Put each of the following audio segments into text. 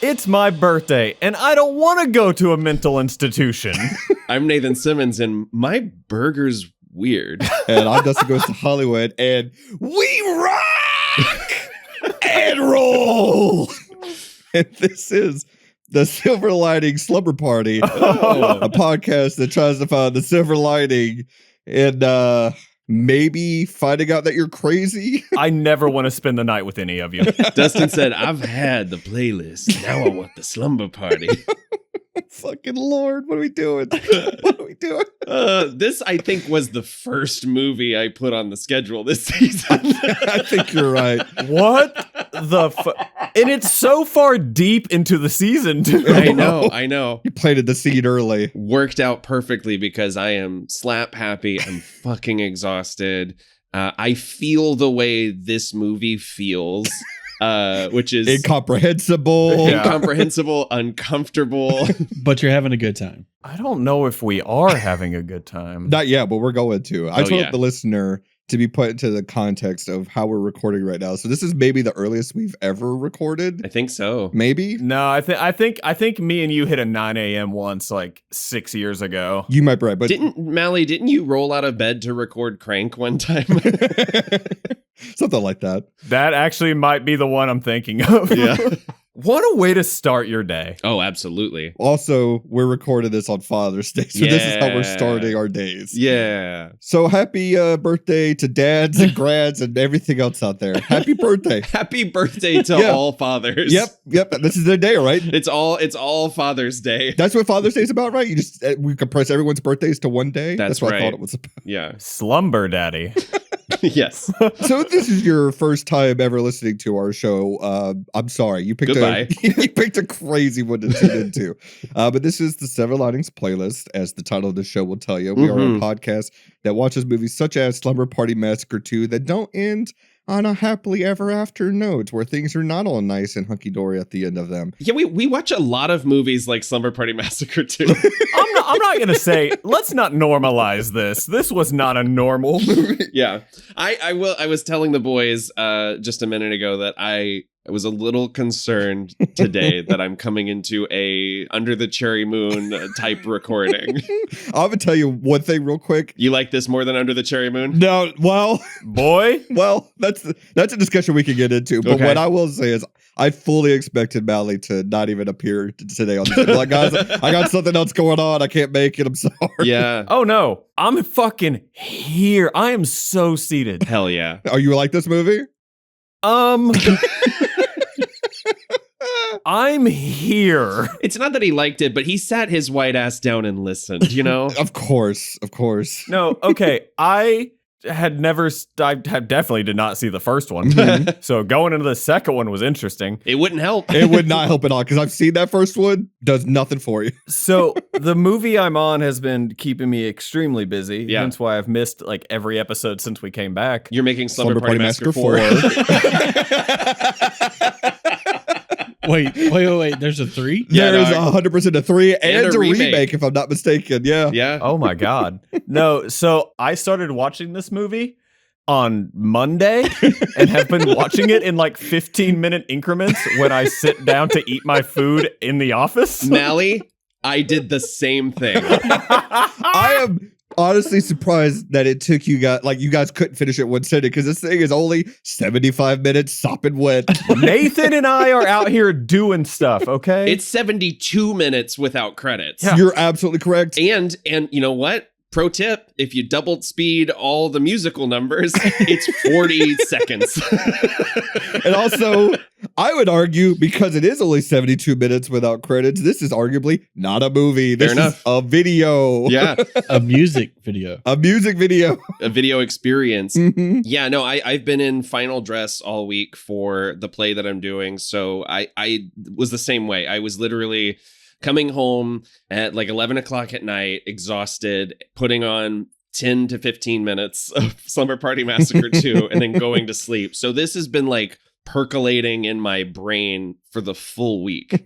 It's my birthday, and I don't want to go to a mental institution. I'm Nathan Simmons, and my burger's weird. And I'm Dustin Goes to Hollywood, and we rock and roll. And this is the Silver Lining Slumber Party, a podcast that tries to find the silver lining and maybe finding out that you're crazy. I never want to spend the night with any of you. Dustin said, I've had the playlist. Now I want the slumber party. Fucking Lord, what are we doing? What are we doing? This, I think, was the first movie I put on the schedule this season. I think you're right. What the and it's so far deep into the season, too. I know. You planted the seed early. Worked out perfectly because I am slap happy. I'm fucking exhausted. I feel the way this movie feels. Which is incomprehensible, uncomfortable. But you're having a good time. I don't know if we are having a good time. Not yet, but we're going to. I told the listener to be put into the context of how we're recording right now. So this is maybe the earliest we've ever recorded. I think so. Maybe. No, I think me and you hit a 9 a.m. once like 6 years ago. You might be right, but didn't you roll out of bed to record Crank one time? Something like that. That actually might be the one I'm thinking of. Yeah. What a way to start your day. Oh, absolutely. Also, we're recording this on Father's Day, so this is how we're starting our days. Yeah. So happy birthday to dads and grads and everything else out there. Happy birthday. Happy birthday to all fathers. Yep. This is their day, right? It's all Father's Day. That's what Father's Day is about, right? We compress everyone's birthdays to one day. That's what right. I thought it was about. Yeah. Slumber Daddy. Yes. So if this is your first time ever listening to our show, I'm sorry. You picked a crazy one to tune into. But this is the Silver Linings playlist, as the title of the show will tell you. We are a podcast that watches movies such as Slumber Party Massacre II that don't end on a happily ever after note, where things are not all nice and hunky-dory at the end of them. Yeah, we watch a lot of movies like Slumber Party Massacre II. I'm not going to say, let's not normalize this. This was not a normal movie. Yeah. I was telling the boys just a minute ago that I was a little concerned today that I'm coming into a Under the Cherry Moon type recording. I'm going to tell you one thing real quick. You like this more than Under the Cherry Moon? No, well, boy. Well, that's a discussion we can get into. But what I will say is I fully expected Mally to not even appear today on the show. Like, guys, I got something else going on. I can't make it. I'm sorry. Yeah. Oh, no. I'm fucking here. I am so seated. Hell yeah. Are you like this movie? I'm here. It's not that he liked it, but he sat his white ass down and listened, you know? Of course. No, okay. I definitely did not see the first one. So going into the second one was interesting. It wouldn't help. It would not help at all, because I've seen that first one. Does nothing for you. So the movie I'm on has been keeping me extremely busy. Yeah. That's why I've missed like every episode since we came back. You're making Slumber Party Massacre 4. Wait. There's a 3? Yeah, there is 100% a 3 and a a remake. remake, if I'm not mistaken. Yeah. Yeah. Oh my God. No, so I started watching this movie on Monday and have been watching it in like 15-minute increments when I sit down to eat my food in the office. Mally, I did the same thing. I am honestly surprised that it took you guys, like, you guys couldn't finish it one sitting, because this thing is only 75 minutes sopping wet. Nathan and I are out here doing stuff, okay? It's 72 minutes without credits. Yeah. You're absolutely correct. And you know what? Pro tip, if you doubled speed all the musical numbers, it's 40 seconds. And also, I would argue, because it is only 72 minutes without credits, this is arguably not a movie. This Fair enough. is a video. Yeah. A music video. A music video. A video experience. Mhm. Yeah, no, I've been in final dress all week for the play that I'm doing. So I was the same way. I was literally coming home at like 11 o'clock at night, exhausted, putting on 10 to 15 minutes of Slumber Party Massacre 2 and then going to sleep. So this has been like percolating in my brain for the full week.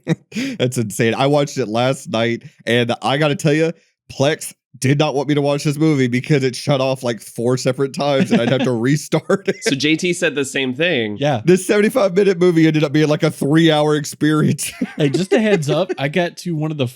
That's insane. I watched it last night, and I got to tell you, Plex did not want me to watch this movie because it shut off like 4 separate times and I'd have to restart it. So JT said the same thing. Yeah. This 75-minute movie ended up being like a 3-hour experience. Hey, just a heads up. I got to one of the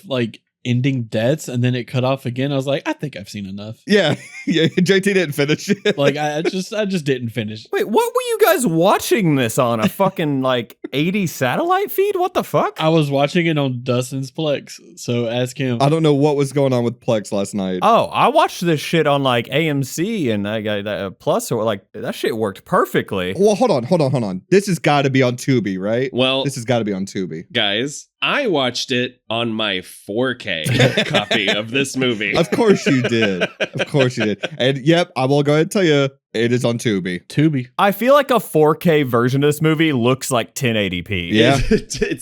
ending deaths and then it cut off again. I was like, I think I've seen enough. Yeah. JT didn't finish it. I just didn't finish. Wait, what were you guys watching this on? A fucking 80 satellite feed? What the fuck? I was watching it on Dustin's Plex, so ask him. I don't know what was going on with Plex last night. Oh, I watched this shit on AMC and I got that Plus, or that shit worked perfectly. Well, hold on. This has got to be on Tubi, right? Well, this has got to be on Tubi. Guys, I watched it on my 4K copy of this movie. Of course you did. Of course you did. And yep, I will go ahead and tell you, it is on Tubi. I feel like a 4K version of this movie looks like 1080p. Yeah.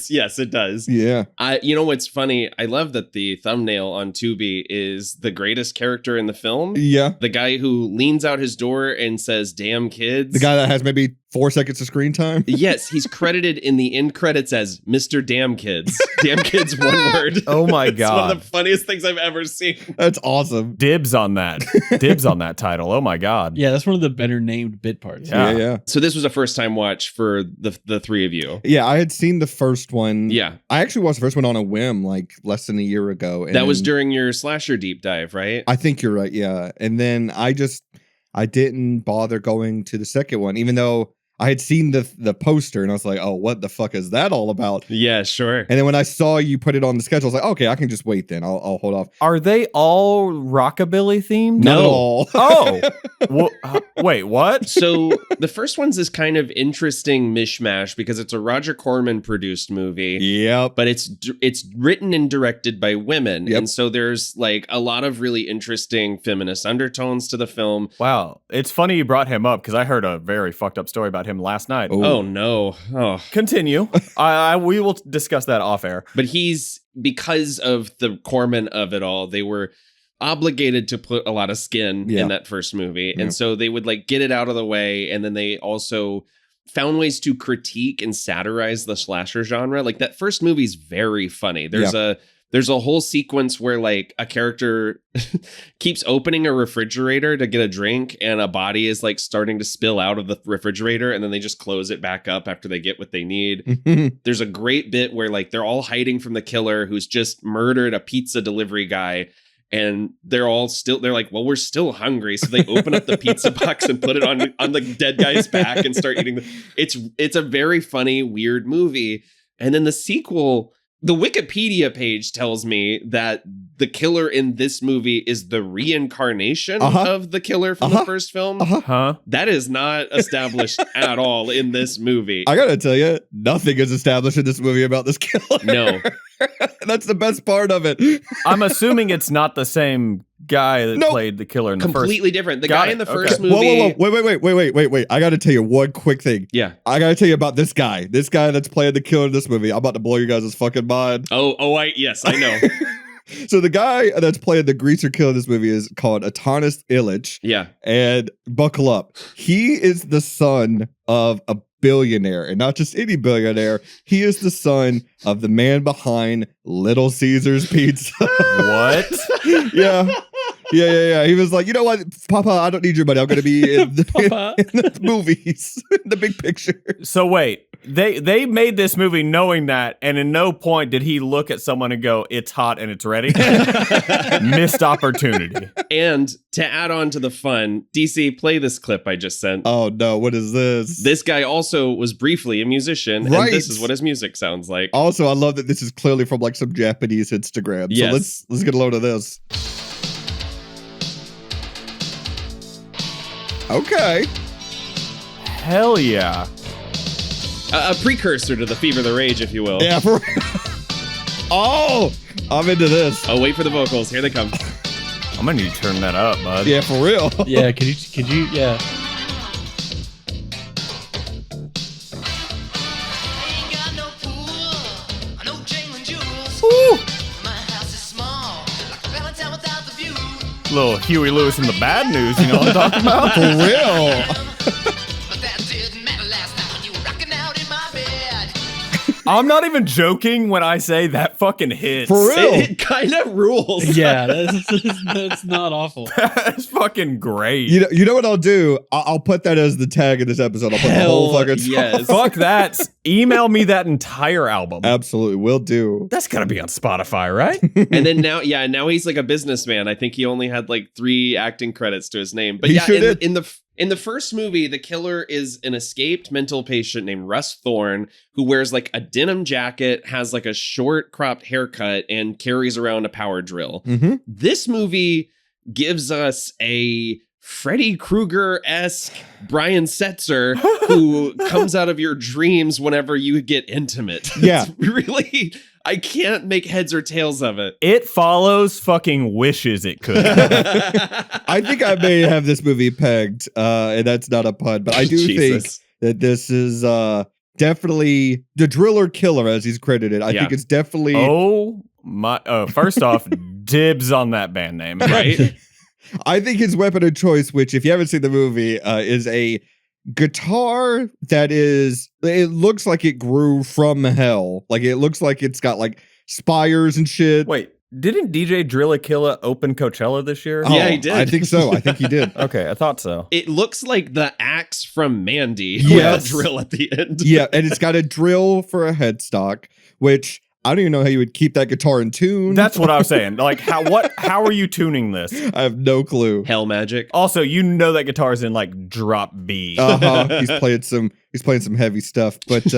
Yes, it does. Yeah. You know what's funny? I love that the thumbnail on Tubi is the greatest character in the film. Yeah. The guy who leans out his door and says, "Damn kids." The guy that has maybe 4 seconds of screen time. Yes, he's credited in the end credits as Mr. Damn Kids. Damn Kids, one word. Oh my It's God. one of the funniest things I've ever seen. That's awesome. Dibs on that. Dibs on that title. Oh my God. Yeah, that's one of the better named bit parts. Yeah. So this was a first time watch for the three of you. Yeah, I had seen the first one. Yeah. I actually watched the first one on a whim less than a year ago. And That was during your slasher deep dive, right? I think you're right, yeah. And then I didn't bother going to the second one, even though I had seen the poster and I was like, oh, what the fuck is that all about? Yeah, sure. And then when I saw you put it on the schedule, I was like, okay, I can just wait then. I'll hold off. Are they all rockabilly themed? Not at all. Oh. Wait, what? So the first one's this kind of interesting mishmash because it's a Roger Corman produced movie. Yep. But it's written and directed by women. Yep. And so there's a lot of really interesting feminist undertones to the film. Wow. It's funny you brought him up because I heard a very fucked up story about him last night. Oh no. Oh. Continue. We will discuss that off air. But because of the Corman of it all, they were obligated to put a lot of skin in that first movie. Yeah. And so they would get it out of the way. And then they also found ways to critique and satirize the slasher genre. That first movie's very funny. There's a whole sequence where a character keeps opening a refrigerator to get a drink and a body is starting to spill out of the refrigerator and then they just close it back up after they get what they need. There's a great bit where they're all hiding from the killer who's just murdered a pizza delivery guy. And they're like, well, we're still hungry. So they open up the pizza box and put it on the dead guy's back and start eating. It's a very funny, weird movie. And then the sequel, the Wikipedia page tells me that the killer in this movie is the reincarnation of the killer from the first film. That is not established at all in this movie. I gotta tell you, nothing is established in this movie about this killer. No. That's the best part of it. I'm assuming it's not the same guy that played the killer in the first. Completely different. The guy in the first Whoa, movie. Wait. I gotta tell you one quick thing. Yeah. I gotta tell you about this guy. This guy that's playing the killer in this movie. I'm about to blow you guys' fucking mind. Yes, I know. So the guy that's playing the greaser killer in this movie is called Atanas Ilitch. Yeah. And buckle up. He is the son of a billionaire, and not just any billionaire. He is the son of the man behind Little Caesars Pizza. What? Yeah. He was like, you know what, Papa, I don't need your money. I'm going to be in the movies, in the big picture. So wait, they made this movie knowing that, and in no point did he look at someone and go, "It's hot and it's ready." Missed opportunity. And to add on to the fun, DC, play this clip I just sent. Oh no, what is this? This guy also was briefly a musician, Right. and this is what his music sounds like. Also, I love that this is clearly from some Japanese Instagram. Yes. So let's get a load of this. Okay. Hell yeah. A precursor to the Fever the Rage, if you will. Yeah. Oh, I'm into this. Oh, wait for the vocals. Here they come. I'm gonna need to turn that up, bud. Yeah, for real. Yeah, could you yeah. Little Huey Lewis in the Bad News, you know what I'm talking about? For real. I'm not even joking when I say that fucking hits. For real. It kind of rules. Yeah, that's not awful. That's fucking great. You know what I'll do? I'll put that as the tag in this episode. I'll put the whole fucking song. yes. Fuck that. Email me that entire album. Absolutely, will do. That's gotta be on Spotify, right? And then now he's like a businessman. I think he only had like 3 acting credits to his name. But He yeah, sure did. in the first movie, the killer is an escaped mental patient named Russ Thorne who wears like a denim jacket, has like a short cropped haircut, and carries around a power drill. Mm-hmm. This movie gives us a Freddy Krueger-esque Brian Setzer who comes out of your dreams whenever you get intimate. Yeah. It's really, I can't make heads or tails of it. It follows fucking wishes it could. I think I may have this movie pegged, and that's not a pun, but I do think that this is definitely the driller killer as he's credited. I think it's definitely. Oh my! First off, dibs on that band name, Right? I think his weapon of choice, which if you haven't seen the movie, is a guitar that is. It looks like it grew from hell. Like it looks like it's got like spires and shit. Wait, didn't DJ Drillikilla open Coachella this year? Yeah, he did. I think so. I think he did. Okay, I thought so. It looks like the axe from Mandy Yes. with a drill at the end. Yeah, and it's got a drill for a headstock, which I don't even know how you would keep that guitar in tune. That's what I was saying. Like, how are you tuning this? I have no clue. Hell magic. Also, you know that guitar's in like drop B. He's playing some heavy stuff, but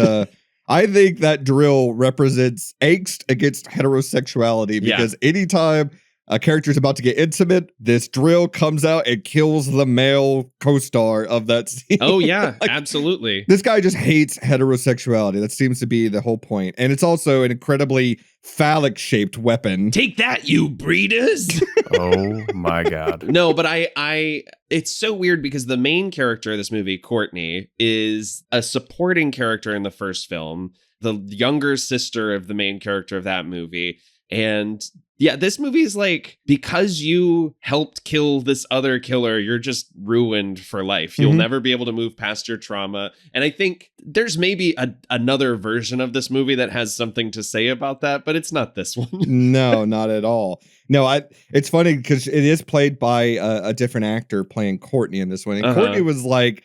I think that drill represents angst against heterosexuality because anytime a character is about to get intimate, this drill comes out and kills the male co-star of that scene. Oh yeah, Like, absolutely. this guy just hates heterosexuality. That seems to be the whole point. And it's also an incredibly phallic shaped weapon. Take that, you breeders. Oh my god. No, but I it's so weird because the main character of this movie, Courtney, is a supporting character in the first film, the younger sister of the main character of that movie. And yeah, this movie is like, because you helped kill this other killer, you're just ruined for life. You'll never be able to move past your trauma. And I think there's maybe another version of this movie that has something to say about that, but it's not this one. No, not at all. No, it's funny because it is played by a different actor playing Courtney in this one. And Courtney was like,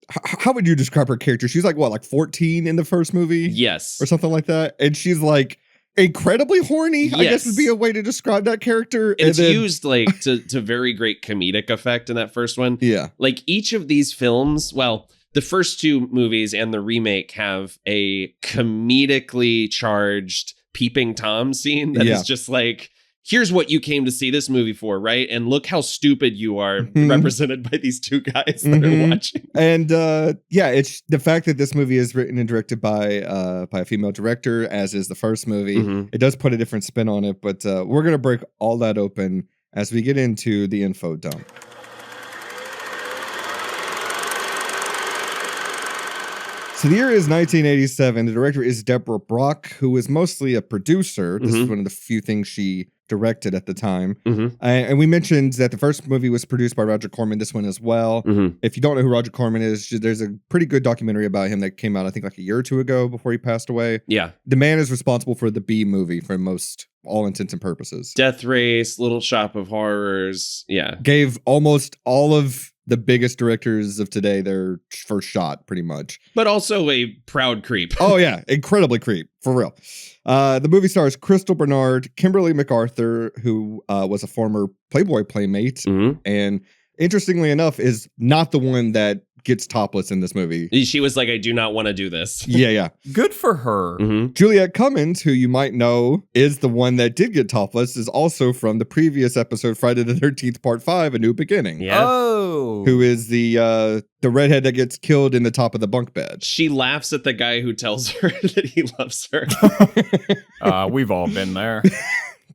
how would you describe her character? She's like, what, like 14 in the first movie? Yes. Or something like that. And she's like, incredibly horny, Yes. I guess would be a way to describe that character. And it's used like to very great comedic effect in that first one. Yeah. Like each of these films, well, the first 2 movies and the remake have a comedically charged peeping Tom scene that is just like, here's what you came to see this movie for, right? And look how stupid you are, represented by these 2 guys that are watching. And it's the fact that this movie is written and directed by a female director, as is the first movie. It does put a different spin on it, but we're gonna break all that open as we get into the info dump. So the year is 1987. The director is Deborah Brock, who is mostly a producer. This is one of the few things she directed at the time. And we mentioned that the first movie was produced by Roger Corman, this one as well. If you don't know who Roger Corman is, there's a pretty good documentary about him that came out, I think, like a year or 2 ago before he passed away. Yeah. The man is responsible for the B movie for all intents and purposes. Death Race, Little Shop of Horrors. Yeah. Gave almost all of the biggest directors of today their first shot, pretty much. But also a proud creep. Oh, yeah. Incredibly creep. For real. The movie stars Crystal Bernard, Kimberly MacArthur, who was a former Playboy playmate. And interestingly enough, is not the one that gets topless in this movie. She was like, I do not want to do this. Yeah. Good for her. Juliette Cummins, who you might know is the one that did get topless, is also from the previous episode, Friday the 13th, Part 5, A New Beginning. Yeah. Oh. Who is the redhead that gets killed in the top of the bunk bed. She laughs at the guy who tells her that he loves her. We've all been there.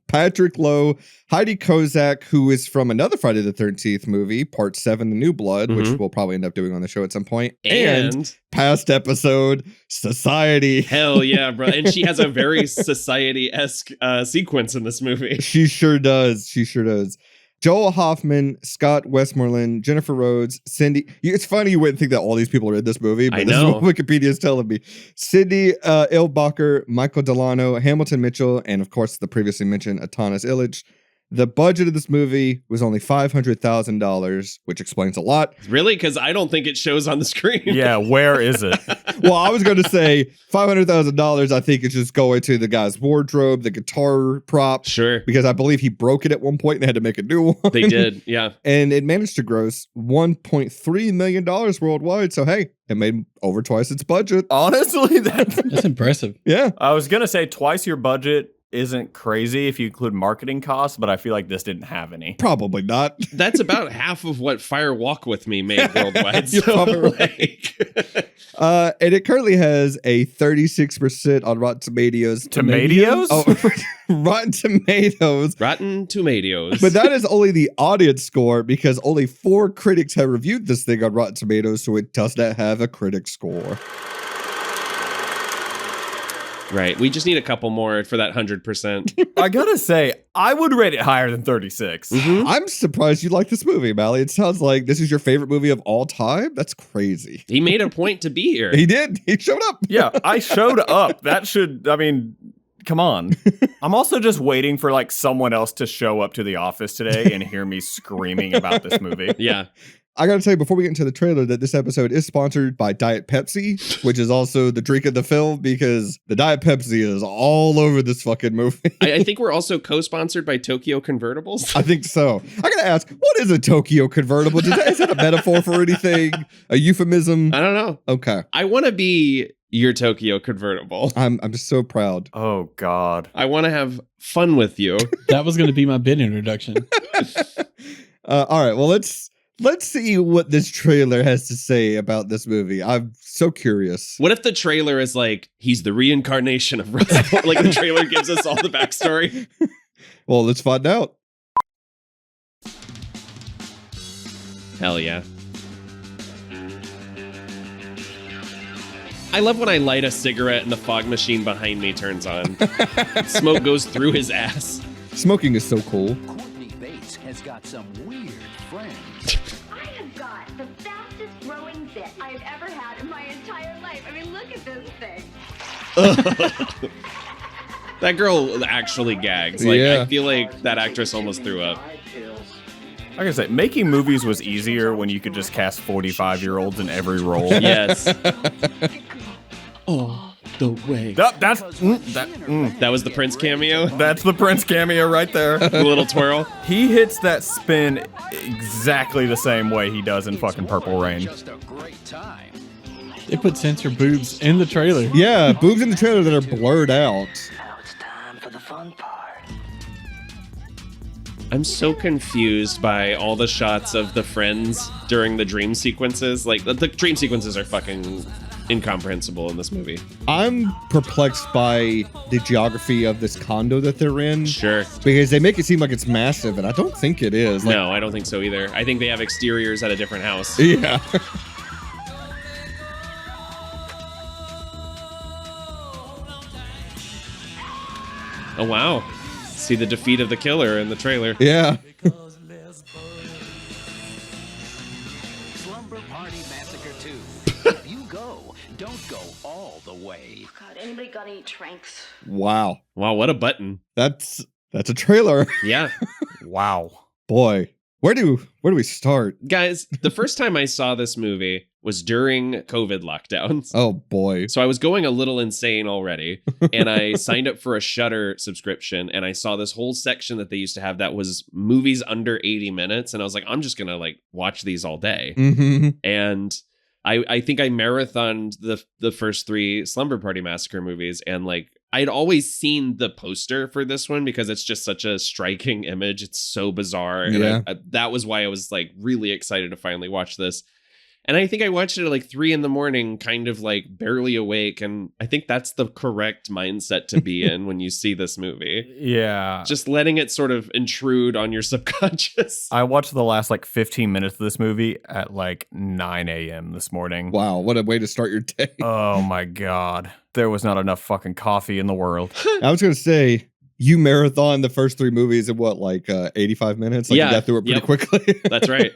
Patrick Lowe, Heidi Kozak, who is from another Friday the 13th movie, Part 7, The New Blood, which we'll probably end up doing on the show at some point. And past episode, Society. Hell yeah, bro. And she has a very Society-esque sequence in this movie. She sure does. She sure does. Joel Hoffman, Scott Westmoreland, Jennifer Rhodes, Cindy. It's funny you wouldn't think that all these people are in this movie, but I this is know. what Wikipedia is telling me. Cindy Ilbacher, Michael Delano, Hamilton Mitchell, and of course the previously mentioned Atanas Ilitch. The budget of this movie was only $500,000, which explains a lot. Really? Because I don't think it shows on the screen. Yeah, where is it? Well, I was going to say $500,000. I think it's just going to the guy's wardrobe, the guitar prop, Sure. because I believe he broke it at one point and they had to make a new one. They did. Yeah. And it managed to gross $1.3 million worldwide. So, hey, it made over twice its budget. Honestly, that's impressive. Yeah. I was going to say twice your budget isn't crazy if you include marketing costs, but I feel like this didn't have any. Probably not. That's about half of what Fire Walk With Me made worldwide. You're So, probably right. And it currently has a 36% on Rotten Tomatoes. Tomatoes? Oh, Rotten Tomatoes. Rotten Tomatoes. But that is only the audience score because only 4 critics have reviewed this thing on Rotten Tomatoes, so it does not have a critic score. Right. We just need a couple more for that 100%. I gotta say, I would rate it higher than 36. Mhm. I'm surprised you like this movie, Mally. It sounds like this is your favorite movie of all time. That's crazy. He made a point to be here. He did. He showed up. Yeah, I showed up. That should, I mean, come on. I'm also just waiting for like someone else to show up to the office today and hear me screaming about this movie. Yeah. I gotta tell you before we get into the trailer that this episode is sponsored by Diet Pepsi, which is also the drink of the film because the Diet Pepsi is all over this fucking movie. I think we're also co-sponsored by Tokyo Convertibles. I think so. I gotta ask, what is a Tokyo convertible? Is that a metaphor for anything? A euphemism? I don't know. Okay. I want to be your Tokyo convertible. I'm just so proud. Oh, God. I want to have fun with you. That was going to be my bid introduction. All right, well let's see what this trailer has to say about this movie. I'm so curious. What if the trailer is like, he's the reincarnation of Russell? Like the trailer gives us all the backstory. Well, let's find out. Hell yeah. I love when I light a cigarette and the fog machine behind me turns on. Smoke goes through his ass. Smoking is so cool. Courtney Bates has got some weird friends. I have got the fastest growing zit I've ever had in my entire life. I mean, look at this thing. That girl actually gags. Like, Yeah. I feel like that actress almost threw up. Like I said, making movies was easier when you could just cast 45-year-olds in every role. Yes. Oh, the way. That's That was the Prince cameo. that's the Prince cameo right there. The little twirl. He hits that spin exactly the same way he does in fucking Purple Rain. Just a great time. They put censor boobs in the trailer. Yeah, boobs in the trailer that are blurred out. Now it's time for the fun part. I'm so confused by all the shots of the friends during the dream sequences. Like, the dream sequences are fucking incomprehensible in this movie. I'm perplexed by the geography of this condo that they're in. Sure. Because they make it seem like it's massive, and I don't think it is. Like, No, I don't think so either. I think they have exteriors at a different house. Yeah. Oh, wow. See the defeat of the killer in the trailer. Yeah. Slumber Party Massacre II. If you go, don't go all the way. God, anybody got any tranks? Wow. Wow, what a button. That's a trailer. Yeah. Wow. Boy. Where do we start? Guys, the first time I saw this movie was during COVID lockdowns. Oh boy. So I was going a little insane already, and I signed up for a Shudder subscription, and I saw this whole section that they used to have that was movies under 80 minutes, and I was like, I'm just gonna like watch these all day. Mm-hmm. And I think I marathoned the first 3 Slumber Party Massacre movies, and like I'd always seen the poster for this one because it's just such a striking image. It's so bizarre, and Yeah. that was why I was like really excited to finally watch this. And I think I watched it at like 3 a.m, kind of like barely awake. And I think that's the correct mindset to be in when you see this movie. Yeah. Just letting it sort of intrude on your subconscious. I watched the last like 15 minutes of this movie at like 9 a.m. this morning. Wow, what a way to start your day. Oh my God. There was not enough fucking coffee in the world. I was gonna say, you marathon the first 3 movies in what, like 85 minutes? Like Yeah. you got through it pretty Yep. quickly. That's right.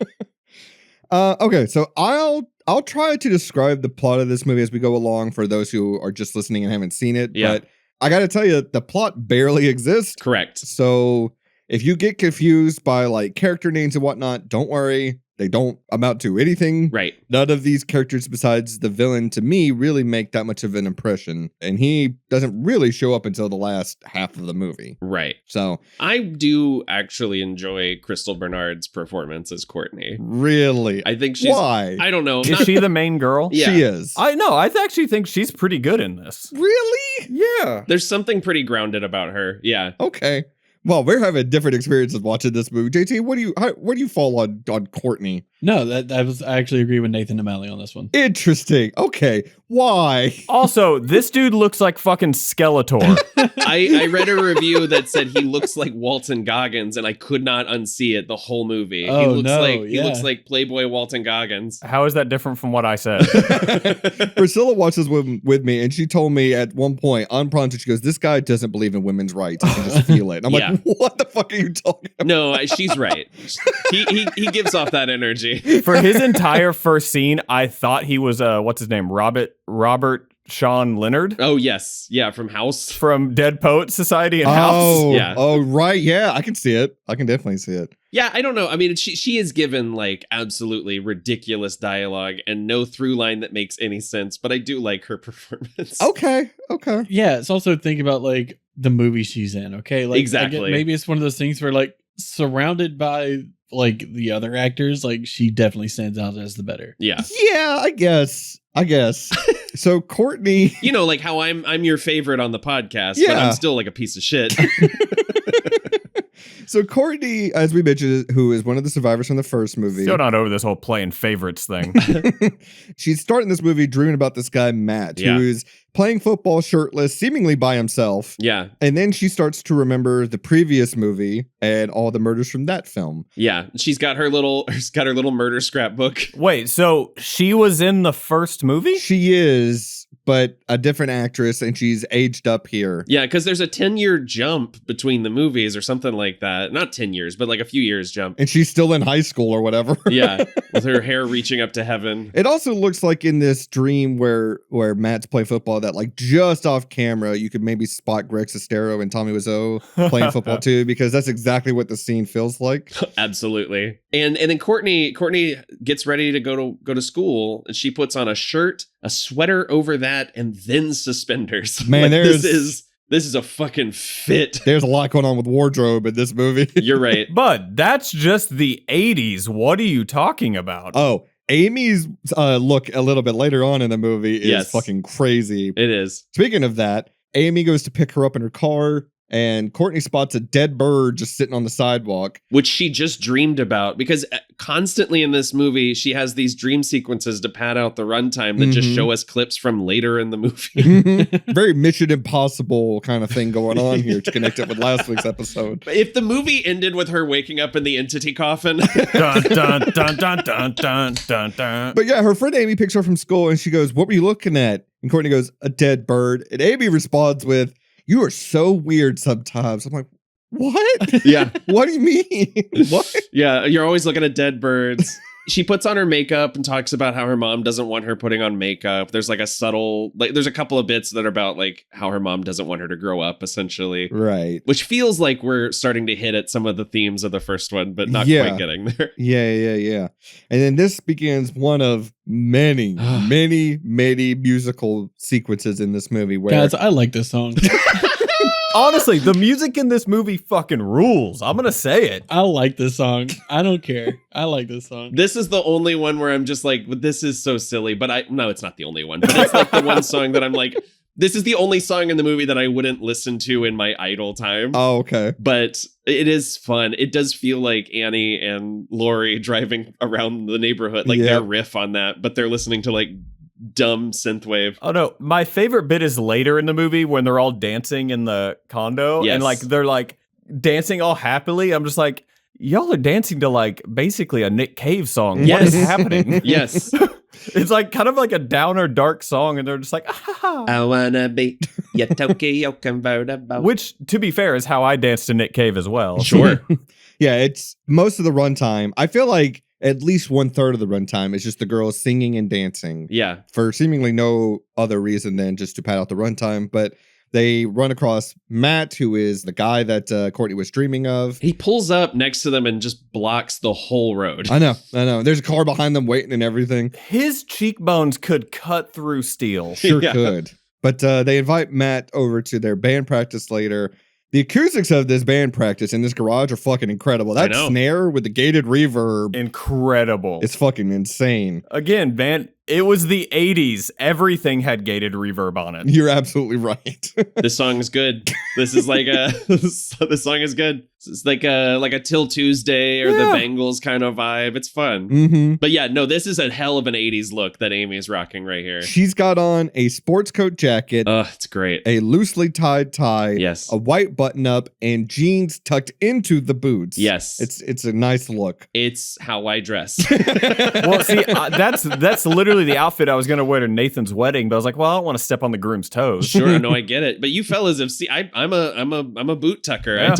Okay, so I'll try to describe the plot of this movie as we go along for those who are just listening and haven't seen it. Yeah. But I got to tell you, the plot barely exists. Correct. So if you get confused by like character names and whatnot, don't worry. They don't amount to anything. Right. None of these characters besides the villain to me really make that much of an impression. And he doesn't really show up until the last half of the movie. Right. So I do actually enjoy Crystal Bernard's performance as Courtney. really, I think she's... why? I don't know. Is she the main girl? Yeah. She is. I know. I actually think she's pretty good in this. Really? Yeah. There's something pretty grounded about her. Yeah. Okay. Well, we're having different experiences watching this movie. JT, where do you fall on Courtney? No, I actually agree with Nathan O'Malley on this one. Interesting. Okay. Why? Also, this dude looks like fucking Skeletor. I read a review that said he looks like Walton Goggins, and I could not unsee it the whole movie. Oh, He looks like Playboy Walton Goggins. How is that different from what I said? Priscilla watches with me, and she told me at one point on Pronto, she goes, "This guy doesn't believe in women's rights. I can just feel it." And I'm Yeah. like, "What the fuck are you talking about?" No, she's right. He gives off that energy. For his entire first scene, I thought he was what's his name? Robert Sean Leonard Oh yes, yeah, from House. from Dead Poet Society and House. Oh, Yeah. oh, right. Yeah, I can see it. I can definitely see it. Yeah, I don't know. I mean, she is given like absolutely ridiculous dialogue and no through line that makes any sense, but I do like her performance. Okay. Yeah, it's also think about like the movie she's in. Okay, like Exactly. again, maybe it's one of those things where like surrounded by like the other actors, like she definitely stands out as the better. Yeah. Yeah, I guess. So Courtney, You know, like how I'm your favorite on the podcast, but Yeah. I'm still like a piece of shit. so Courtney, as we mentioned, who is one of the survivors from the first movie. Still not over this whole playing favorites thing. She's starting this movie dreaming about this guy, Matt, Yeah. who is playing football shirtless, seemingly by himself. Yeah. And then she starts to remember the previous movie and all the murders from that film. Yeah. She's got her little murder scrapbook. Wait, so she was in the first movie? She is, but a different actress, and she's aged up here. Yeah, because there's a 10-year jump between the movies or something like that. Not 10 years, but like a few years jump. And she's still in high school or whatever. Yeah, with her hair reaching up to heaven. It also looks like in this dream where Matt's playing football that like just off camera, you could maybe spot Greg Sestero and Tommy Wiseau playing football too, because that's exactly what the scene feels like. Absolutely. And then Courtney gets ready to go to school, and she puts on a shirt, a sweater over that, and then suspenders. Man, this is a fucking fit. There's a lot going on with wardrobe in this movie. You're right. But that's just the 80s. What are you talking about? Oh, Amy's look a little bit later on in the movie is Yes. fucking crazy. It is. Speaking of that, Amy goes to pick her up in her car, and Courtney spots a dead bird just sitting on the sidewalk. Which she just dreamed about, because constantly in this movie, she has these dream sequences to pad out the runtime that just Mhm. show us clips from later in the movie. Very Mission Impossible kind of thing going on here to connect it with last week's episode. If the movie ended with her waking up in the entity coffin, Dun, dun, dun, dun, dun, dun, dun, dun. But yeah, her friend Amy picks her up from school, and she goes, "What were you looking at?" And Courtney goes, "A dead bird." And Amy responds with, "You are so weird sometimes." I'm like, what? yeah, What do you mean? What? yeah, you're always looking at dead birds. She puts on her makeup and talks about how her mom doesn't want her putting on makeup. There's like a subtle, like there's a couple of bits that are about like how her mom doesn't want her to grow up, essentially. Right. Which feels like we're starting to hit at some of the themes of the first one, but not Yeah. quite getting there. Yeah. And then this begins one of many musical sequences in this movie where Guys, I like this song. Honestly, the music in this movie fucking rules. I'm going to say it. I like this song. I don't care. I like this song. This is the only one where I'm just like, this is so silly. But no, it's not the only one. But it's like the one song that I'm like, this is the only song in the movie that I wouldn't listen to in my idle time. Oh, okay. But it is fun. It does feel like Annie and Lori driving around the neighborhood, like Yeah. their riff on that, but they're listening to like dumb synthwave. Oh no, my favorite bit is later in the movie when they're all dancing in the condo Yes. and like they're like dancing all happily. I'm just like, y'all are dancing to like basically a Nick Cave song. What is Yes. happening? Yes. It's like kind of like a downer, dark song, and they're just like, I wanna be your Tokyo convertible. which, to be fair, is how I danced to Nick Cave as well. Sure. Yeah, it's most of the runtime. I feel like at least 1/3 of the runtime is just the girls singing and dancing Yeah. for seemingly no other reason than just to pad out the runtime. But they run across Matt, who is the guy that Courtney was dreaming of. He pulls up next to them and just blocks the whole road. I know. There's a car behind them waiting and everything. His cheekbones could cut through steel. Sure Yeah. could. But they invite Matt over to their band practice later. The acoustics of this band practice in this garage are fucking incredible. That know. snare with the gated reverb Incredible. is fucking insane. Again, man, it was the 80s. Everything had gated reverb on it. You're absolutely right. This song is good. This is like this song is good. It's like a Till Tuesday or the Bangles kind of vibe. It's fun. Mm-hmm. But yeah, no, this is a hell of an 80s look that Amy is rocking right here. She's got on a sports coat jacket, It's great. a loosely tied tie, Yes. a white button up, and jeans tucked into the boots. Yes. It's a nice look. It's how I dress. Well, see, that's literally the outfit I was going to wear to Nathan's wedding, but I was like, well, I don't want to step on the groom's toes. Sure, no, I get it. But you fellas have seen I'm a boot tucker. Yeah.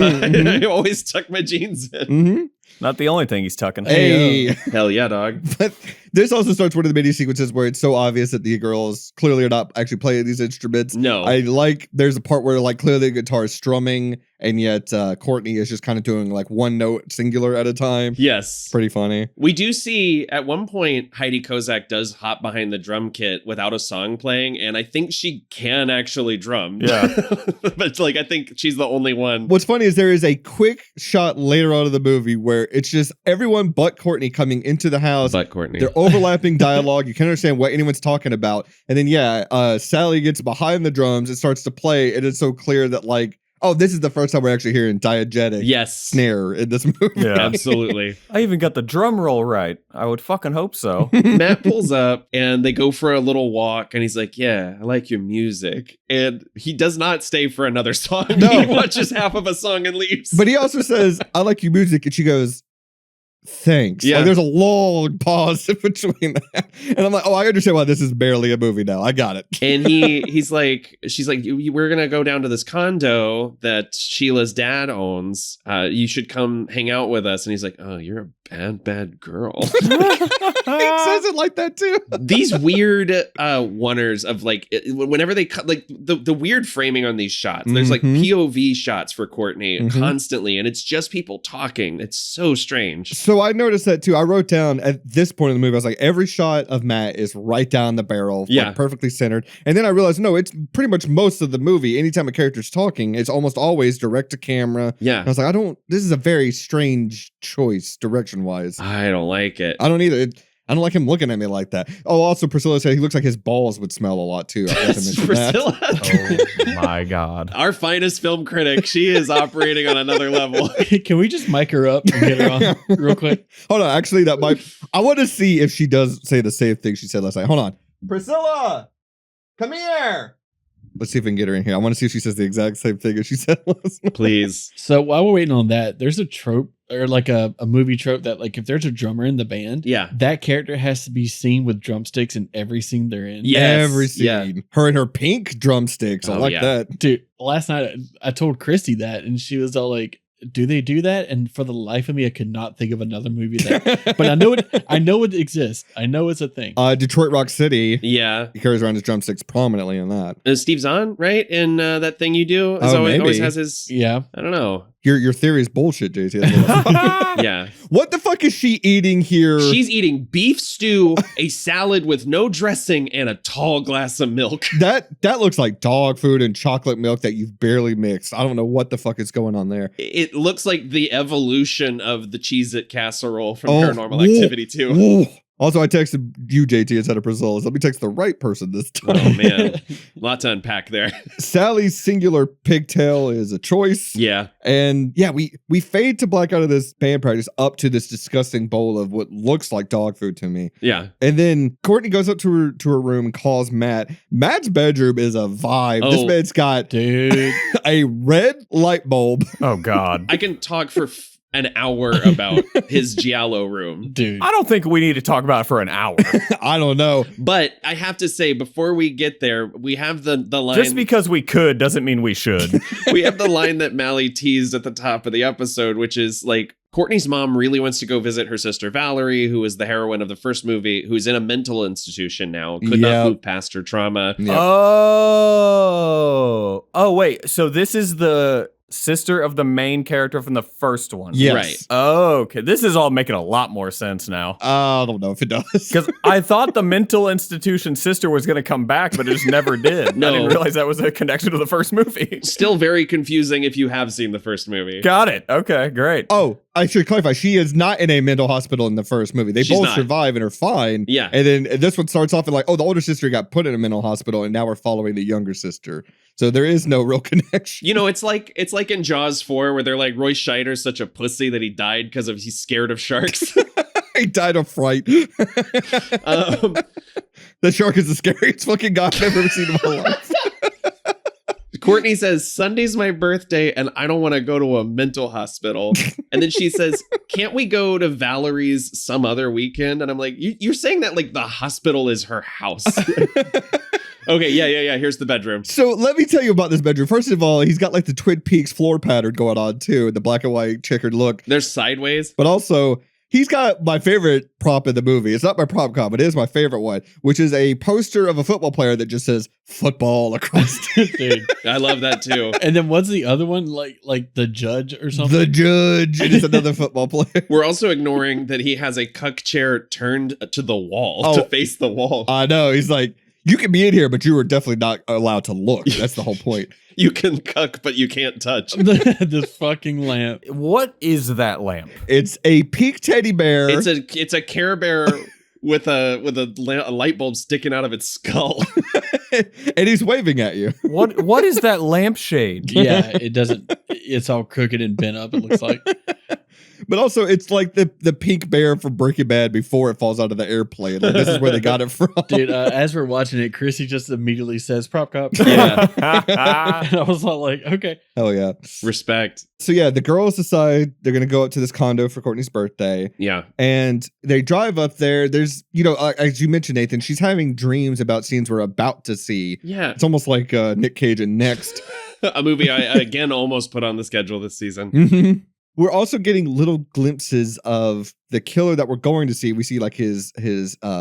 I always tuck my jeans in. Mm-hmm. Not the only thing he's tucking. Hey. Hell yeah, dog. But this also starts one of the mini sequences where it's so obvious that the girls clearly are not actually playing these instruments. No. There's a part where like clearly the guitar is strumming and yet Courtney is just kind of doing like one note singular at a time. Yes. Pretty funny. We do see at one point Heidi Kozak does hop behind the drum kit without a song playing, and I think she can actually drum. Yeah. But like I think she's the only one. What's funny is there is a quick shot later on in the movie where it's just everyone but Courtney coming into the house. But Courtney. They're overlapping dialogue. You can't understand what anyone's talking about. And then, Sally gets behind the drums. It starts to play. And it's so clear that, like, oh, this is the first time we're actually hearing diegetic Yes. snare in this movie. Yeah. Absolutely. I even got the drum roll right. I would fucking hope so. Matt pulls up and they go for a little walk and he's like, yeah, I like your music. And he does not stay for another song. No. He watches half of a song and leaves. But he also says, I like your music. And she goes, thanks. Yeah. Like, there's a long pause in between that. And I'm like, oh, I understand why this is barely a movie now. I got it. And she's like, we're going to go down to this condo that Sheila's dad owns. You should come hang out with us. And he's like, oh, you're a bad girl. He says it like that too. These weird oneers of like, whenever they cut, like the weird framing on these shots, there's like Mhm. POV shots for Courtney Mhm. constantly. And it's just people talking. It's so strange. So I noticed that too. I wrote down at this point in the movie, I was like, every shot of Matt is right down the barrel, like, Yeah. perfectly centered. And then I realized, no, it's pretty much most of the movie. Anytime a character's talking, it's almost always direct to camera. Yeah. And I was like, this is a very strange choice direction wise. I don't like it. I don't either. I don't like him looking at me like that. Oh, also Priscilla said he looks like his balls would smell a lot too. I forgot to mention that. Priscilla, Oh my God. our finest film critic, she is operating on another level. Can we just mic her up and get her on real quick? Hold on, actually, that might. I want to see if she does say the same thing she said last night. Hold on, Priscilla, come here. Let's see if we can get her in here. I want to see if she says the exact same thing as she said last night. Please. So while we're waiting on that, there's a trope or like a movie trope that like if there's a drummer in the band, Yeah. that character has to be seen with drumsticks in every scene they're in. Yes, Every scene. yeah. Her and her pink drumsticks. I Oh, like yeah. that. Dude, last night I told Christy that and she was all like, do they do that? And for the life of me, I could not think of another movie that. But I know it exists. I know it's a thing. Detroit Rock City. Yeah. He carries around his drumsticks prominently in that. Steve Zahn, right? In that thing you do. Oh, Always maybe. has his, Yeah. I don't know. Your theory is bullshit, JT. Yeah. What the fuck is she eating here? She's eating beef stew, a salad with no dressing, and a tall glass of milk. that looks like dog food and chocolate milk that you've barely mixed. I don't know what the fuck is going on there. It looks like the evolution of the Cheez-It casserole from Oh, Paranormal Activity 2. Ooh. Also, I texted you, JT, instead of Priscilla. So let me text the right person this time. Oh, man. Lot to unpack there. Sally's singular pigtail is a choice. Yeah. And yeah, we fade to black out of this band practice up to this disgusting bowl of what looks like dog food to me. Yeah. And then Courtney goes up to her room and calls Matt. Matt's bedroom is a vibe. This Oh. man's got Dude. a red light bulb. Oh God. I can talk for an hour about his Giallo room. Dude. I don't think we need to talk about it for an hour. I don't know. But I have to say, before we get there, we have the line. Just because we could doesn't mean we should. We have the line that Mally teased at the top of the episode, which is like, Courtney's mom really wants to go visit her sister Valerie, who is the heroine of the first movie, who's in a mental institution now, could not move past her trauma. Yep. Oh, wait. So this is the sister of the main character from the first one. Yes. Right. Oh, okay. This is all making a lot more sense now. I don't know if it does. Because I thought the mental institution sister was going to come back, but it just never did. No. I didn't realize that was a connection to the first movie. Still very confusing if you have seen the first movie. Got it. Okay, great. Oh, I should clarify. She is not in a mental hospital in the first movie. They She's both not. survive and are fine. Yeah. And then this one starts off like, oh, the older sister got put in a mental hospital, and now we're following the younger sister. So there is no real connection. You know, it's like in Jaws 4 where they're like, Roy Scheider's such a pussy that he died because he's scared of sharks. He died of fright. The shark is the scariest fucking guy I've ever seen in my life. Courtney says, Sunday's my birthday and I don't want to go to a mental hospital. And then she says, can't we go to Valerie's some other weekend? And I'm like, you're saying that like the hospital is her house. Okay, yeah. Here's the bedroom. So let me tell you about this bedroom. First of all, he's got like the Twin Peaks floor pattern going on too, the black and white checkered look. There's sideways. But also, he's got my favorite prop in the movie. It's not my prop com, but it is my favorite one, which is a poster of a football player that just says football across it. Dude. I love that too. And then what's the other one? Like the judge or something? The judge. It is another football player. We're also ignoring that he has a cuck chair turned to the wall, Oh. to face the wall. I know. He's like, you can be in here, but you were definitely not allowed to look. That's the whole point. You can cuck, but you can't touch. The fucking lamp. What is that lamp? It's a pink teddy bear. It's a Care Bear with a light bulb sticking out of its skull. And he's waving at you. What is that lampshade? Yeah, it doesn't. It's all crooked and bent up. It looks like. But also, it's like the pink bear from Breaking Bad before it falls out of the airplane. Like, this is where they got it from. Dude, as we're watching it, Chrissy just immediately says "prop cop." Yeah. And I was all like, "Okay." Hell yeah. Respect. So yeah, the girls decide they're going to go up to this condo for Courtney's birthday. Yeah. And they drive up there. There's, as you mentioned, Nathan, she's having dreams about scenes we're about to see. Yeah. It's almost like Nick Cage in Next. A movie I again almost put on the schedule this season. Mhm. We're also getting little glimpses of the killer that we're going to see. We see like his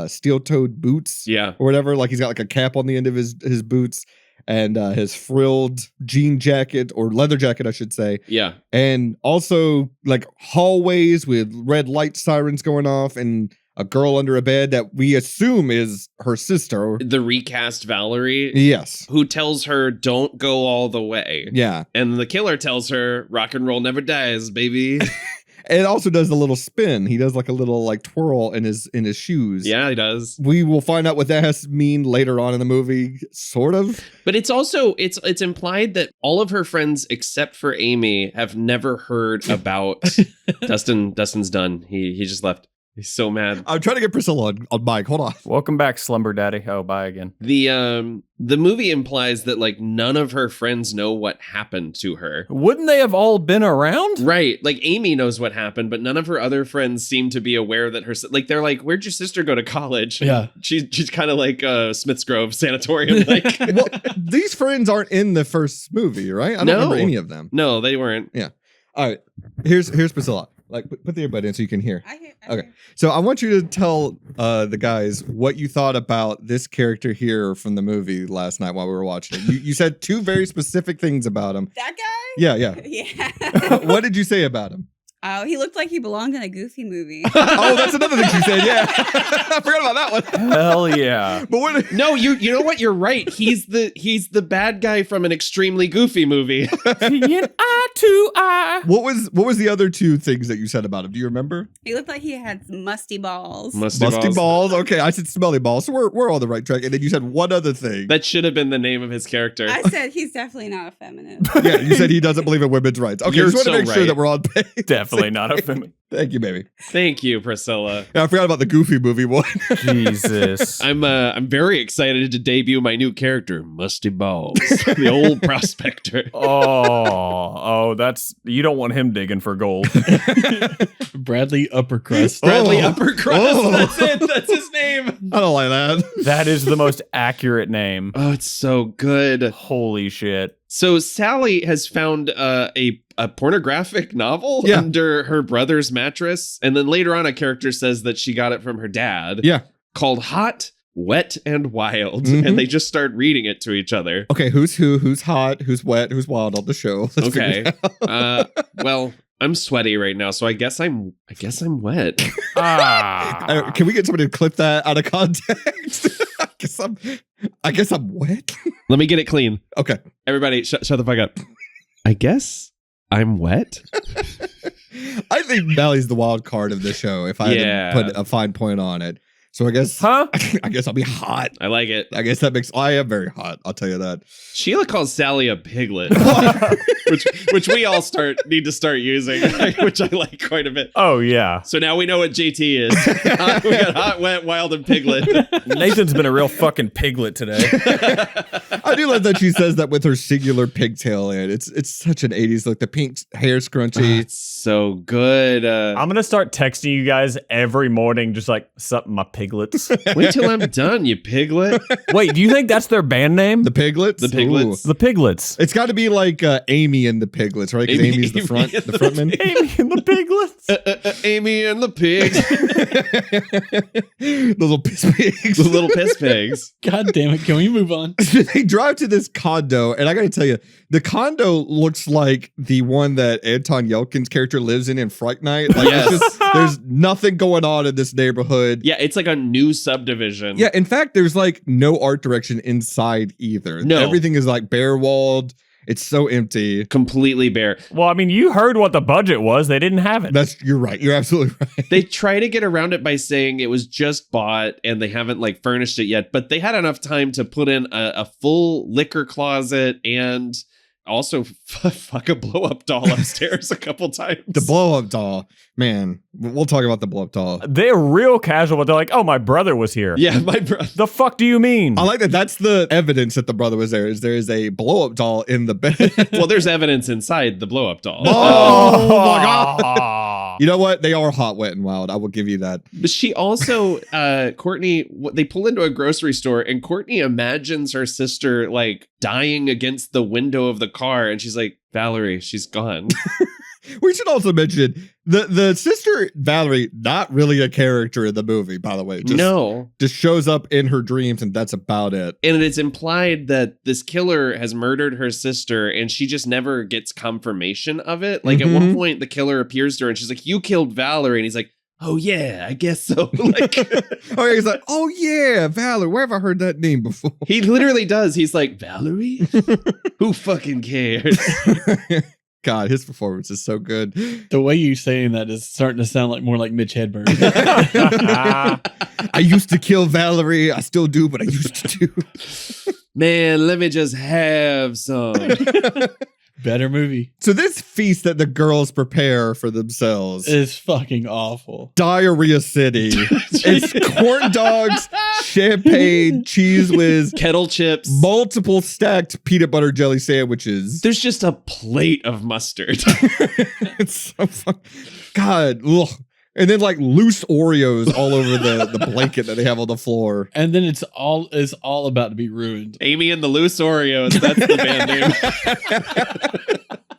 steel-toed boots, Yeah. or whatever. Like he's got like a cap on the end of his boots, and his frilled jean jacket or leather jacket, I should say. Yeah. And also like hallways with red light sirens going off, and a girl under a bed that we assume is her sister. The recast Valerie, Yes. who tells her, don't go all the way. Yeah. And the killer tells her, rock and roll never dies, baby. And it also does a little spin. He does like a little like twirl in his shoes. Yeah, he does. We will find out what that has to mean later on in the movie, sort of. But it's also, it's implied that all of her friends, except for Amy, have never heard about Dustin. Dustin's done. He just left. He's so mad. I'm trying to get Priscilla on mic. Hold on. Welcome back, Slumber Daddy. Oh, bye again. The movie implies that like none of her friends know what happened to her. Wouldn't they have all been around? Right. Like Amy knows what happened, but none of her other friends seem to be aware that like they're like, where'd your sister go to college? Yeah. She's kind of like Smith's Grove Sanatorium. Like Well, these friends aren't in the first movie, right? I don't No. remember any of them. No, they weren't. All right. Here's Priscilla. Like, put the earbud in so you can hear. I hear. Okay. So I want you to tell the guys what you thought about this character here from the movie last night while we were watching it. You said two very specific things about him. That guy? Yeah, yeah. Yeah. What did you say about him? Oh, he looked like he belonged in a Goofy movie. Oh, that's another thing she said. Yeah, I forgot about that one. Hell yeah. But what? No, you know what? You're right. He's the bad guy from an extremely goofy movie. Seeing eye to eye. What was the other two things that you said about him? Do you remember? He looked like he had musty balls. Musty balls. Okay, I said smelly balls. So we're on the right track. And then you said one other thing. That should have been the name of his character. I said he's definitely not a feminist. Yeah, you said he doesn't believe in women's rights. Okay, You're just want to so make sure right. that we're on page. Definitely definitely not a feminine. Thank you, baby. Thank you, Priscilla. Yeah, I forgot about the Goofy movie one. Jesus. I'm very excited to debut my new character, Musty Balls, the old prospector. Oh, that's you don't want him digging for gold. Bradley Uppercrust. Bradley Oh. Uppercrust. Oh. That's it. That's his name. I don't like that. That is the most accurate name. Oh, it's so good. Holy shit. So Sally has found a pornographic novel Yeah. under her brother's mattress. And then later on, a character says that she got it from her dad. Yeah. Called Hot, Wet, and Wild. Mhm. And they just start reading it to each other. Okay, who's who? Who's hot? Who's wet? Who's wild on the show? Let's figure Okay. it out. Well, I'm sweaty right now, so I guess I'm wet. Can we get somebody to clip that out of context? I guess I'm wet. Let me get it clean. Okay. Everybody, shut the fuck up. I guess I'm wet. I think Mally's the wild card of the show. If I had to put a fine point on it, so I guess, Huh? I guess I'll be hot. I like it. I guess that makes. I am very hot. I'll tell you that. Sheila calls Sally a piglet, which we all need to start using, which I like quite a bit. Oh, yeah. So now we know what JT is. We got hot, wet, wild, and piglet. Nathan's been a real fucking piglet today. I do love that she says that with her singular pigtail in. It's such an 80s look. The pink hair scrunchie. It's so good. I'm going to start texting you guys every morning, just like, sup, my piglets. Wait till I'm done, you piglet. Wait, do you think that's their band name? The piglets. The piglets. Ooh. The Piglets. It's got to be like Amy and the piglets, right? Because Amy's the frontman. Amy and the Piglets. Amy and the pigs. The little piss pigs. The little piss pigs. God damn it. Can we move on? They drive to this condo, and I got to tell you, the condo looks like the one that Anton Yelkin's character lives in Fright Night. Like, Yes. it's just, there's nothing going on in this neighborhood. Yeah, it's like a new subdivision. Yeah, in fact, there's like no art direction inside either. No. Everything is like bare walled. It's so empty. Completely bare. Well, I mean, you heard what the budget was. They didn't have it. You're right. You're absolutely right. They try to get around it by saying it was just bought and they haven't like furnished it yet, but they had enough time to put in a full liquor closet and also fuck a blow up doll upstairs a couple times. The blow up doll, man. We'll talk about the blow up doll. They're real casual, but they're like, oh, my brother was here. Yeah, my brother. The fuck do you mean? I like that. That's the evidence that the brother was there. Is there is a blow up doll in the bed? Well, there's evidence inside the blow up doll. Oh my god! You know what? They are hot, wet, and wild. I will give you that. But she also, Courtney, they pull into a grocery store and Courtney imagines her sister like dying against the window of the car. And she's like, Valerie, she's gone. We should also mention the sister Valerie, not really a character in the movie, by the way. Just shows up in her dreams, and that's about it. And it's implied that this killer has murdered her sister, and she just never gets confirmation of it. Like at one point, the killer appears to her, and she's like, "You killed Valerie," and he's like, "Oh yeah, I guess so." Like, oh yeah, he's like, "Oh yeah, Valerie. Where have I heard that name before?" He literally does. He's like, "Valerie? Who fucking cares?" God, his performance is so good. The way you saying that is starting to sound like more like Mitch Hedberg. I used to kill Valerie. I still do, but I used to do. Man, let me just have some. Better movie. So this feast that the girls prepare for themselves is fucking awful. Diarrhea City. It's corn dogs, champagne, cheese whiz, kettle chips, multiple stacked peanut butter jelly sandwiches. There's just a plate of mustard. It's so fun. God, ugh. And then like loose Oreos all over the blanket that they have on the floor. And then it's all about to be ruined. Amy and the Loose Oreos. That's the band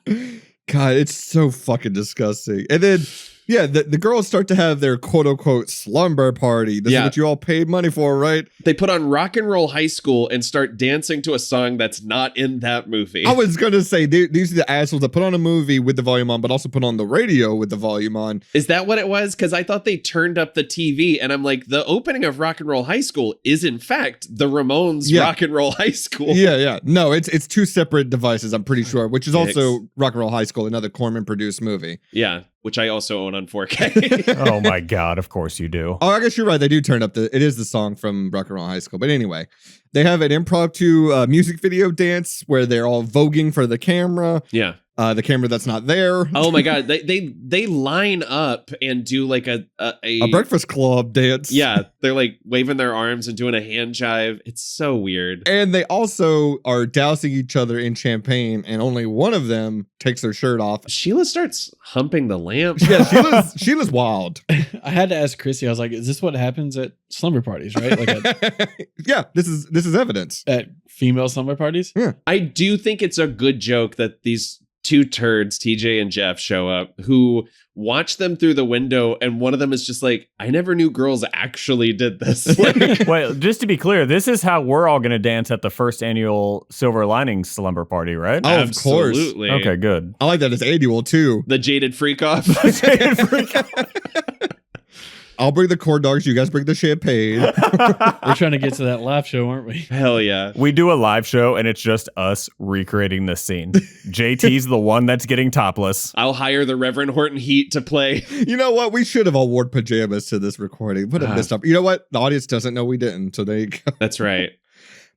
name. God, it's so fucking disgusting. And then, yeah, the girls start to have their quote unquote slumber party. This is what you all paid money for, right? They put on Rock and Roll High School and start dancing to a song that's not in that movie. I was going to say, these are the assholes that put on a movie with the volume on, but also put on the radio with the volume on. Is that what it was? Because I thought they turned up the TV and I'm like, the opening of Rock and Roll High School is in fact the Ramones Rock and Roll High School. Yeah. No, it's two separate devices, I'm pretty sure, which is also Rock and Roll High School, another Corman produced movie. Yeah. Which I also own on 4K. Oh my God, of course you do. Oh, I guess you're right. They do turn up it is the song from Rock and Roll High School. But anyway, they have an impromptu music video dance where they're all voguing for the camera. Yeah. the camera that's not there. Oh my god, they line up and do like a Breakfast Club dance. Yeah, they're like waving their arms and doing a hand jive. It's so weird. And they also are dousing each other in champagne, and only one of them takes their shirt off. Sheila starts humping the lamp. Yeah, Sheila's wild. I had to ask Chrissy. I was like, "Is this what happens at slumber parties, right? Like yeah, this is evidence at female slumber parties." Yeah, I do think it's a good joke that these two turds, TJ and Jeff, show up who watch them through the window, and one of them is just like, I never knew girls actually did this. Wait, just to be clear, this is how we're all going to dance at the first annual Silver Linings Slumber Party, right? Oh, of course. Absolutely. Okay, good. I like that it's annual too. The jaded freak off. I'll bring the corn dogs. You guys bring the champagne. We're trying to get to that live show, aren't we? Hell yeah. We do a live show and it's just us recreating this scene. JT's the one that's getting topless. I'll hire the Reverend Horton Heat to play. You know what? We should have all worn pajamas to this recording. What a missed up. You know what? The audience doesn't know we didn't. So there you go. That's right.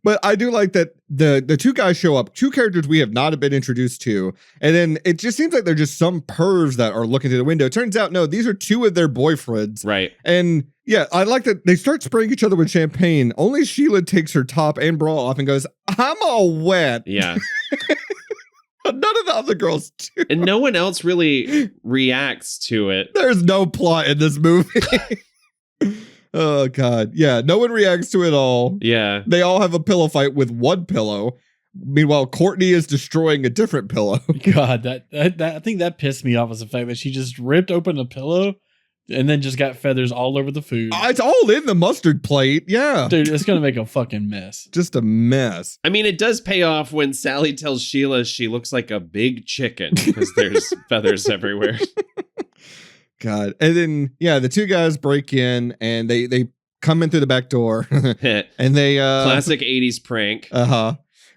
But I do like that the two guys show up, two characters we have not been introduced to. And then it just seems like they're just some pervs that are looking through the window. It turns out, no, these are two of their boyfriends. Right. And yeah, I like that they start spraying each other with champagne. Only Sheila takes her top and bra off and goes, I'm all wet. Yeah. None of the other girls do. And no one else really reacts to it. There's no plot in this movie. Oh, God. Yeah, no one reacts to it all. Yeah. They all have a pillow fight with one pillow. Meanwhile, Courtney is destroying a different pillow. God, that I think that pissed me off was the fact that she just ripped open a pillow and then just got feathers all over the food. It's all in the mustard plate. Yeah. Dude, it's going to make a fucking mess. Just a mess. I mean, it does pay off when Sally tells Sheila she looks like a big chicken because there's feathers everywhere. God. And then, yeah, the two guys break in and they come in through the back door. And they classic 80s prank.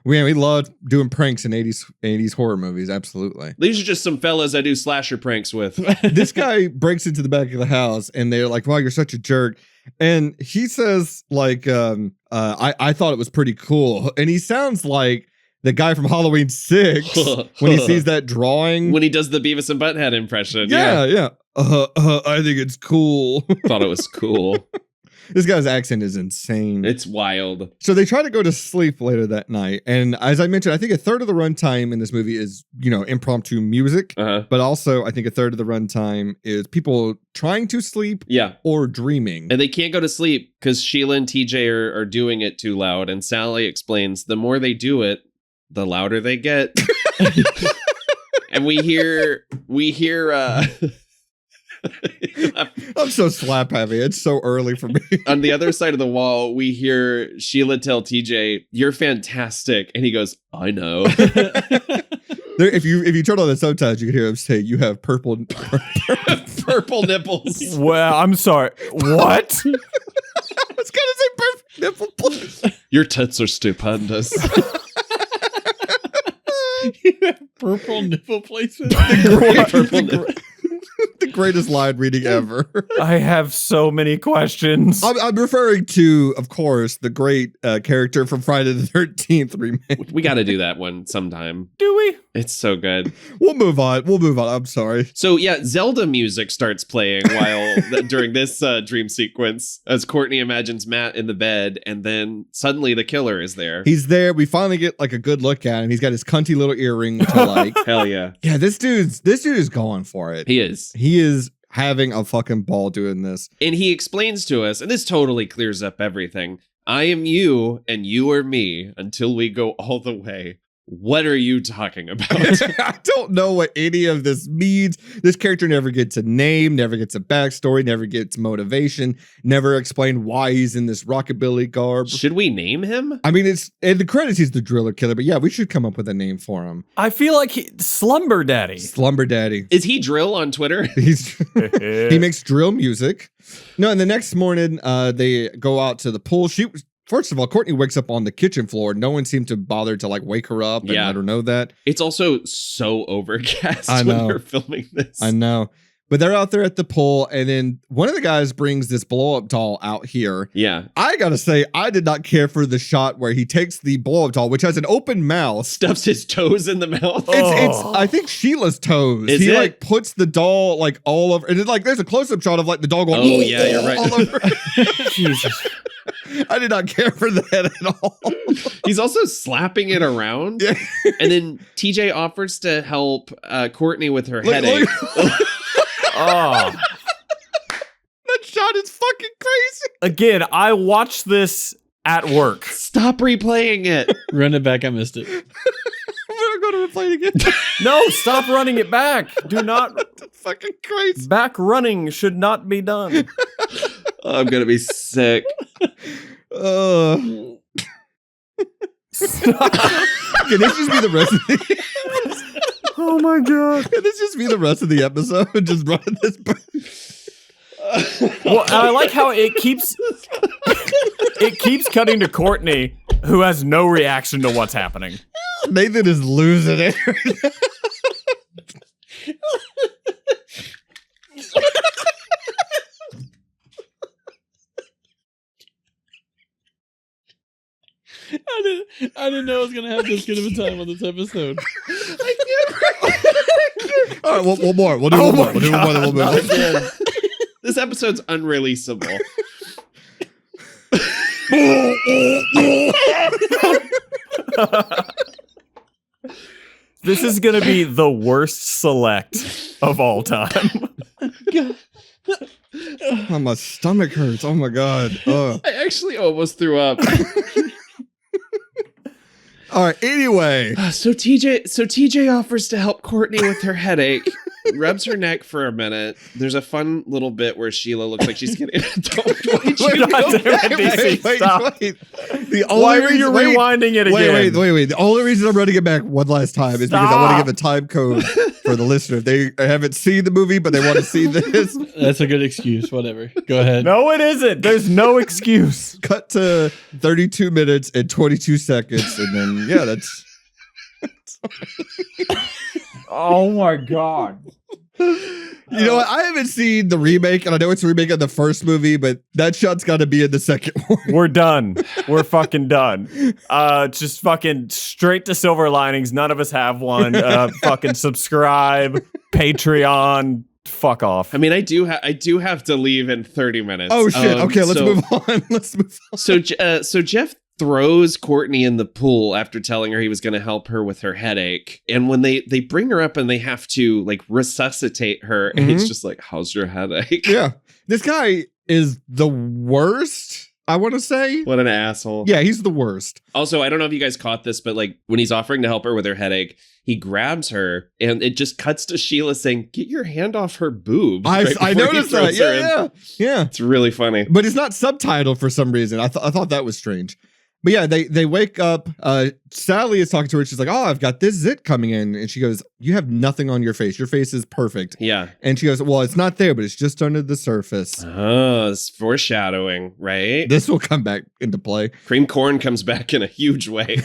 We love doing pranks in 80s horror movies. Absolutely. These are just some fellas I do slasher pranks with. This guy breaks into the back of the house and they're like, wow, you're such a jerk. And he says, like, I thought it was pretty cool. And he sounds like the guy from Halloween 6 when he sees that drawing. When he does the Beavis and Butthead impression. Yeah. I think it's cool. Thought it was cool. This guy's accent is insane. It's wild. So they try to go to sleep later that night. And as I mentioned, I think a third of the runtime in this movie is, impromptu music. But also, I think a third of the runtime is people trying to sleep or dreaming. And they can't go to sleep because Sheila and TJ are doing it too loud. And Sally explains the more they do it, the louder they get. And we hear I'm so slap heavy. It's so early for me. On the other side of the wall, we hear Sheila tell TJ, "You're fantastic," and he goes, "I know." If you turn on the subtitles, you can hear him say, "You have purple nipples." Well, I'm sorry. What? I was gonna say purple nipple, please. Your tits are stupendous. You have purple nipple placement. The greatest line reading ever. I have so many questions. I'm referring to, of course, the great character from Friday the 13th remake. We got to do that one sometime. Do we? It's so good. We'll move on. I'm sorry. So yeah, Zelda music starts playing during this dream sequence as Courtney imagines Matt in the bed, and then suddenly the killer is there. He's there. We finally get like a good look at him. He's got his cunty little earring, which I like. Hell yeah. Yeah, this dude is going for it. He is. He is having a fucking ball doing this. And he explains to us, and this totally clears up everything. I am you, and you are me until we go all the way. What are you talking about? I don't know what any of this means. This character never gets a name, never gets a backstory, never gets motivation, never explained why he's in this rockabilly garb. Should we name him? I mean, it's in the credits, he's the driller killer, but yeah, we should come up with a name for him. I feel like Slumber Daddy. Slumber Daddy. Is he Drill on Twitter? He makes drill music. No, and the next morning, they go out to the pool. First of all, Courtney wakes up on the kitchen floor. No one seemed to bother to like wake her up and let her know that. It's also so overcast I know. when they're filming this. I know. But they're out there at the pool, and then one of the guys brings this blow-up doll out here. Yeah. I gotta say, I did not care for the shot where he takes the blow-up doll, which has an open mouth. Stuffs his toes in the mouth. It's I think Sheila's toes. Is he it? like puts the doll like all over, and then like there's a close-up shot of like the doll going. Oh, yeah, you're right. All over. Jesus. I did not care for that at all. He's also slapping it around. Yeah. And then TJ offers to help Courtney with her Look- headache. Oh. That shot is fucking crazy. Again, I watched this at work. Stop replaying it. Run it back. I missed it. I'm gonna replay it again. No, stop running it back. Do not. That's fucking crazy. Back running should not be done. I'm going to be sick. Can this just be the rest of the Oh my god. Can this just be the rest of the episode? Just running this back? Well, I like how it keeps cutting to Courtney, who has no reaction to what's happening. Nathan is losing it. I didn't know I was gonna have this good of a time on this episode. All right, one more. We'll do Oh one more. my We'll do one more. Then we'll move on. Again, this episode's unreleasable. This is gonna be the worst select of all time. Oh, my stomach hurts. Oh my god. Ugh. I actually almost threw up. All right. Anyway, So TJ offers to help Courtney with her headache. Rubs her neck for a minute. There's a fun little bit where Sheila looks like she's getting God damn it, DC, stop. The only Why are reason, you rewinding it again? Wait. The only reason I'm running it back one last time is because I want to give a time code for the listener. If they haven't seen the movie, but they want to see this. That's a good excuse. Whatever. Go ahead. No, it isn't. There's no excuse. Cut to 32 minutes and 22 seconds, and then yeah, that's. Oh my god. You know what? I haven't seen the remake, and I know it's a remake of the first movie, but that shot's got to be in the second one. We're done. We're fucking done. Just fucking straight to Silver Linings. None of us have one. Fucking subscribe. Patreon. Fuck off. I mean, I do have to leave in 30 minutes. Oh shit! Okay, let's so- move on. Let's move on. So Jeff throws Courtney in the pool after telling her he was going to help her with her headache. And when they bring her up and they have to like resuscitate her, and he's just like, "How's your headache?" Yeah, this guy is the worst. I want to say. What an asshole. Yeah, he's the worst. Also, I don't know if you guys caught this, but like when he's offering to help her with her headache, he grabs her and it just cuts to Sheila saying, "Get your hand off her boob." I before he noticed that. throws her in. Yeah. It's really funny. But it's not subtitled for some reason. I thought that was strange. But yeah, they wake up. Sally is talking to her. She's like, "Oh, I've got this zit coming in," and she goes, "You have nothing on your face. Your face is perfect." Yeah. And she goes, "Well, it's not there, but it's just under the surface." Oh, it's foreshadowing, right? This will come back into play. Cream corn comes back in a huge way.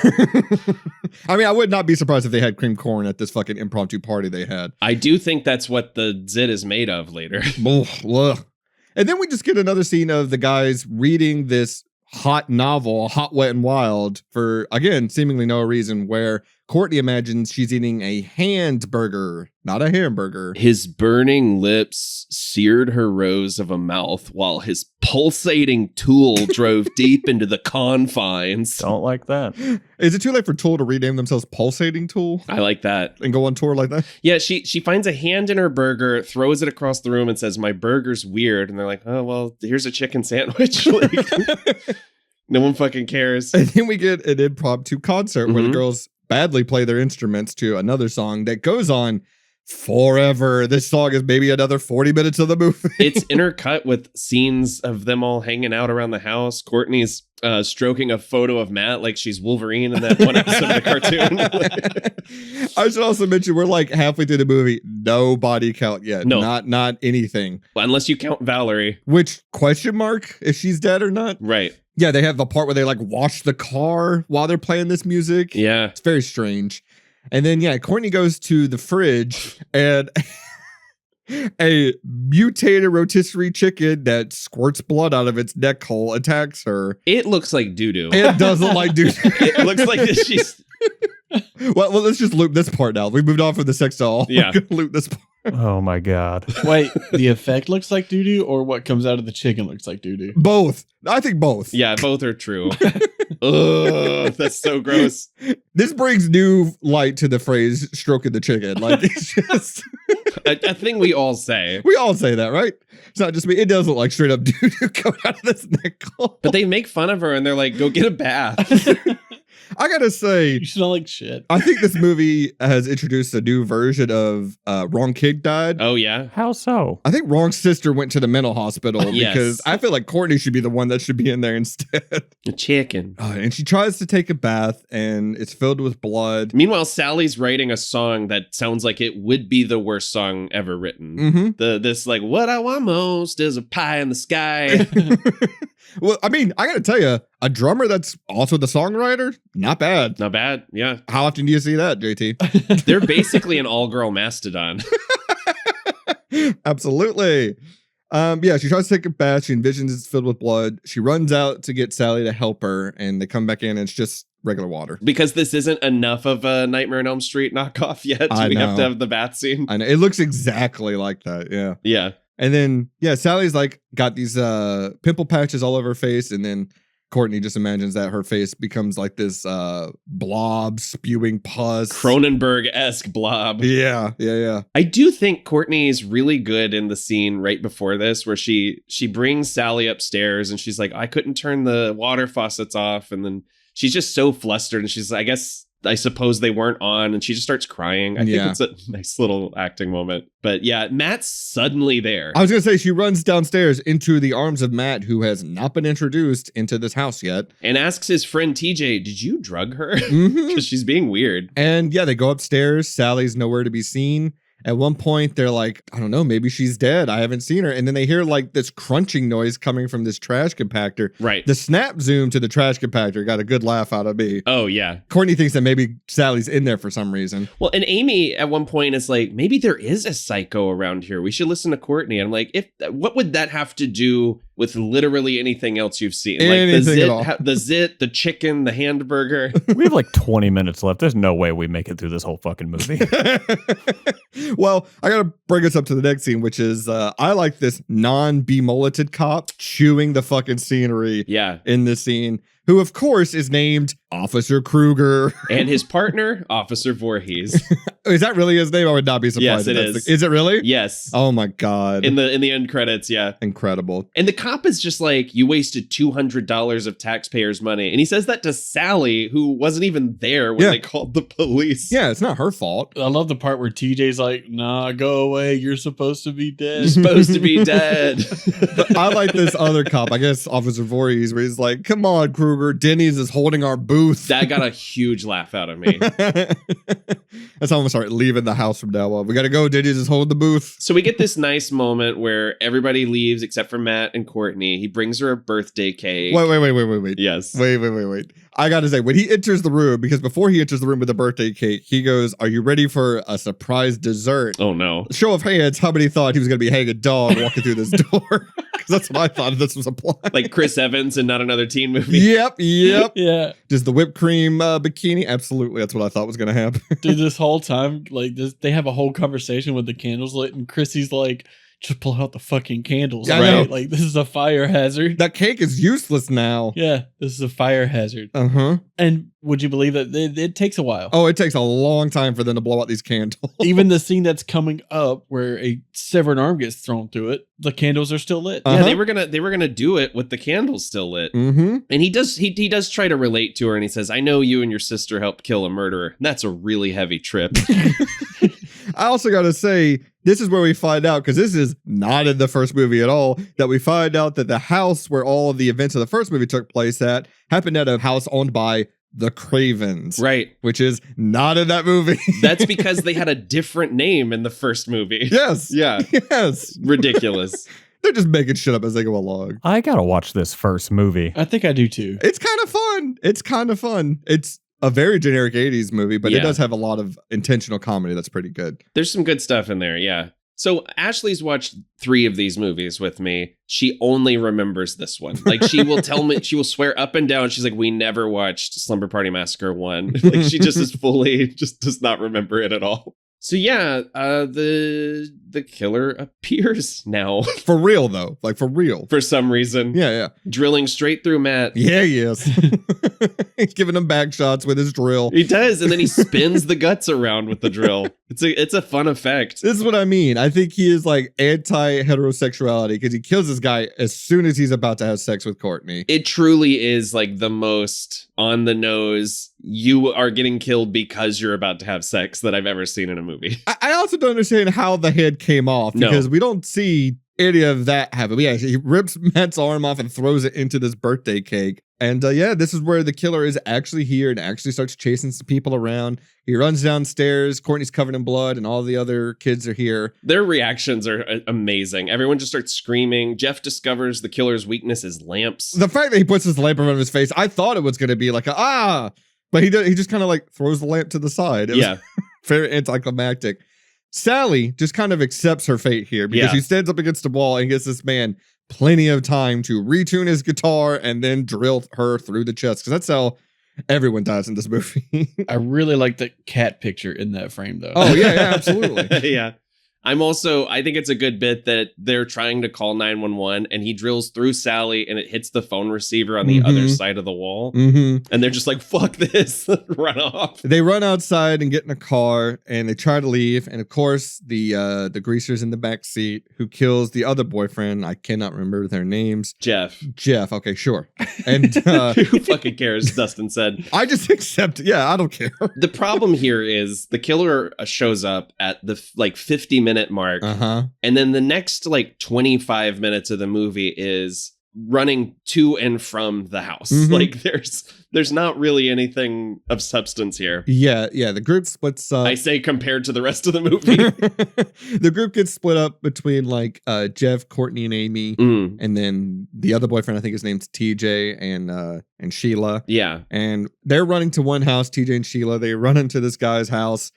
I mean, I would not be surprised if they had cream corn at this fucking impromptu party they had. I do think that's what the zit is made of later. Ugh. And then we just get another scene of the guys reading this hot novel, Hot, Wet, and Wild, for, again, seemingly no reason, where Courtney imagines she's eating a hand burger, not a hamburger. His burning lips seared her rose of a mouth while his pulsating tool drove deep into the confines. Don't like that. Is it too late for Tool to rename themselves Pulsating Tool I like that. and go on tour like that? Yeah, she finds a hand in her burger, throws it across the room, and says, "My burger's weird." And they're like, "Oh, well, here's a chicken sandwich." Like, no one fucking cares. And then we get an impromptu concert where the Mhm. girls badly play their instruments to another song that goes on forever. This song is maybe another 40 minutes of the movie. It's intercut with scenes of them all hanging out around the house. Courtney's stroking a photo of Matt like she's Wolverine in that one episode of the cartoon. I should also mention we're like halfway through the movie. No body count yet. No. Not anything. Unless you count Valerie. Which question mark if she's dead or not? Right. Yeah, they have the part where they like wash the car while they're playing this music. Yeah. It's very strange. And then yeah, Courtney goes to the fridge and A mutated rotisserie chicken that squirts blood out of its neck hole attacks her. It looks like doo-doo. It does look like dude. It looks like she's... Well, let's just loop this part now. We moved on from the sex doll. Yeah. We're gonna loop this part. Oh my god. Wait, the effect looks like doo-doo or what comes out of the chicken looks like doo-doo? Both. I think both. Yeah, both are true. Ugh, that's so gross. This brings new light to the phrase stroking the chicken. Like, it's just... A thing we all say. We all say that, right? It's not just me. It does look like straight up doo-doo coming out of this neck hole. But they make fun of her and they're like, go get a bath. I gotta say, You smell like shit. I think this movie has introduced a new version of Wrong Kid Died. Oh, yeah? How so? I think Wrong Sister went to the mental hospital Yes. because I feel like Courtney should be the one that should be in there instead. A chicken. And she tries to take a bath and it's filled with blood. Meanwhile, Sally's writing a song that sounds like it would be the worst song ever written. Mm-hmm. This like, what I want most is a pie in the sky. Well, I mean, I gotta tell you, a drummer that's also the songwriter, not bad. Not bad. Yeah. How often do you see that, JT? They're basically an all-girl mastodon. Absolutely. Yeah, she tries to take a bath. She envisions it's filled with blood. She runs out to get Sally to help her, and they come back in, and it's just regular water. Because this isn't enough of a Nightmare on Elm Street knockoff yet. I We have know. to have the bath scene. I know. It looks exactly like that, yeah. Yeah. And then, yeah, Sally's like got these pimple patches all over her face, and then Courtney just imagines that her face becomes like this blob spewing pus. Cronenberg-esque blob. Yeah. I do think Courtney's really good in the scene right before this where she brings Sally upstairs and she's like, I couldn't turn the water faucets off. And then she's just so flustered and she's like, I suppose they weren't on, and she just starts crying. I think it's a nice little acting moment. But yeah, Matt's suddenly there. I was going to say, she runs downstairs into the arms of Matt, who has not been introduced into this house yet. And asks his friend TJ, did you drug her? Because Mm-hmm. she's being weird. And yeah, they go upstairs. Sally's nowhere to be seen. At one point, they're like, I don't know, maybe she's dead. I haven't seen her. And then they hear like this crunching noise coming from this trash compactor. Right. The snap zoom to the trash compactor got a good laugh out of me. Oh, yeah. Courtney thinks that maybe Sally's in there for some reason. Well, and Amy at one point is like, maybe there is a psycho around here. We should listen to Courtney. I'm like, what would that have to do with literally anything else you've seen? Like Anything at all. the zit, the chicken, the hamburger. We have like 20 minutes left. There's no way we make it through this whole fucking movie. Well, I gotta bring us up to the next scene, which is I like this non-bemulleted cop chewing the fucking scenery Yeah. in this scene, who of course is named Officer Kruger. And his partner, Officer Voorhees. Is that really his name? I would not be surprised. Yes, it if that's is. Is it really? Yes. Oh my god. In the end credits, yeah. Incredible. And the cop is just like, you wasted $200 of taxpayers' money. And he says that to Sally, who wasn't even there when Yeah. they called the police. Yeah, it's not her fault. I love the part where TJ's like, nah, go away. You're supposed to be dead. You're supposed to be dead. But I like this other cop, I guess Officer Voorhees, where he's like, come on, Kruger, Denny's is holding our booth. That got a huge laugh out of me. That's how I'm gonna start leaving the house from now on. We gotta go, Denny's is holding the booth. So we get this nice moment where everybody leaves except for Matt and Courtney. He brings her a birthday cake. Wait. Yes. Wait. I gotta say, when he enters the room, because before he enters the room with the birthday cake, he goes, are you ready for a surprise dessert? Oh, no. Show of hands, how many thought he was gonna be hanging dog walking through this door? Because that's what I thought this was applied. Like Chris Evans and not another teen movie. Yep. Yeah. Just the whipped cream bikini. Absolutely. That's what I thought was going to happen. Dude, this whole time, like, they have a whole conversation with the candles lit, and Chrissy's like, just pull out the fucking candles, Yeah, I right? know. Like, this is a fire hazard. That cake is useless now. Yeah, this is a fire hazard. Uh-huh. And would you believe that it takes a while? Oh, it takes a long time for them to blow out these candles. Even the scene that's coming up where a severed arm gets thrown through it, the candles are still lit. Uh-huh. Yeah, they were gonna do it with the candles still lit. Mm-hmm. And he does try to relate to her, and he says, I know you and your sister helped kill a murderer. That's a really heavy trip. I also got to say, this is where we find out, because this is not in the first movie at all, that we find out that the house where all of the events of the first movie took place at happened at a house owned by the Cravens. Right. Which is not in that movie. That's because they had a different name in the first movie. Yes. Yeah. Yes. Ridiculous. They're just making shit up as they go along. I gotta watch this first movie. I think I do too. It's kind of fun. It's a very generic 80s movie, but it Yeah. does have a lot of intentional comedy that's pretty good. There's some good stuff in there, yeah. So Ashley's watched 3 of these movies with me. She only remembers this one. Like, she will tell me, she will swear up and down. She's like, we never watched Slumber Party Massacre 1. Like, she just is fully, just does not remember it at all. So yeah, the killer appears now. For real, though. Like, for real. For some reason. Yeah. Drilling straight through Matt. Yeah, he is. He's giving him back shots with his drill. He does, and then he spins the guts around with the drill. It's a fun effect. This is what I mean. I think he is like anti-heterosexuality because he kills this guy as soon as he's about to have sex with Courtney. It truly is like the most on the nose, you are getting killed because you're about to have sex that I've ever seen in a movie. I also don't understand how the head came off because we don't see any of that happen. Yeah, he rips Matt's arm off and throws it into this birthday cake. And this is where the killer is actually here and actually starts chasing some people around. He runs downstairs. Courtney's covered in blood and all the other kids are here. Their reactions are amazing. Everyone just starts screaming. Jeff discovers the killer's weakness is lamps. The fact that he puts his lamp in front of his face, I thought it was going to be like but he just kind of like throws the lamp to the side. It was very anticlimactic. Sally just kind of accepts her fate here because she stands up against the wall and gives this man plenty of time to retune his guitar and then drill her through the chest, because that's how everyone dies in this movie. I really like the cat picture in that frame, though. Oh, yeah, absolutely. Yeah. I think it's a good bit that they're trying to call 911 and he drills through Sally and it hits the phone receiver on the other side of the wall. And they're just like, fuck this, run off. They run outside and get in a car and they try to leave. And of course, the greaser's in the back seat who kills the other boyfriend. I cannot remember their names. Jeff. Okay, sure. And who fucking cares? Dustin said. I just accept it. Yeah, I don't care. The problem here is the killer shows up at the 50-minute mark. And then the next 25 minutes of the movie is running to and from the house. Like there's not really anything of substance here. Yeah. The group splits up. I say compared to the rest of the movie. The group gets split up between Jeff, Courtney, and Amy, and then the other boyfriend, I think his name's TJ, and Sheila. Yeah. And they're running to one house, TJ and Sheila. They run into this guy's house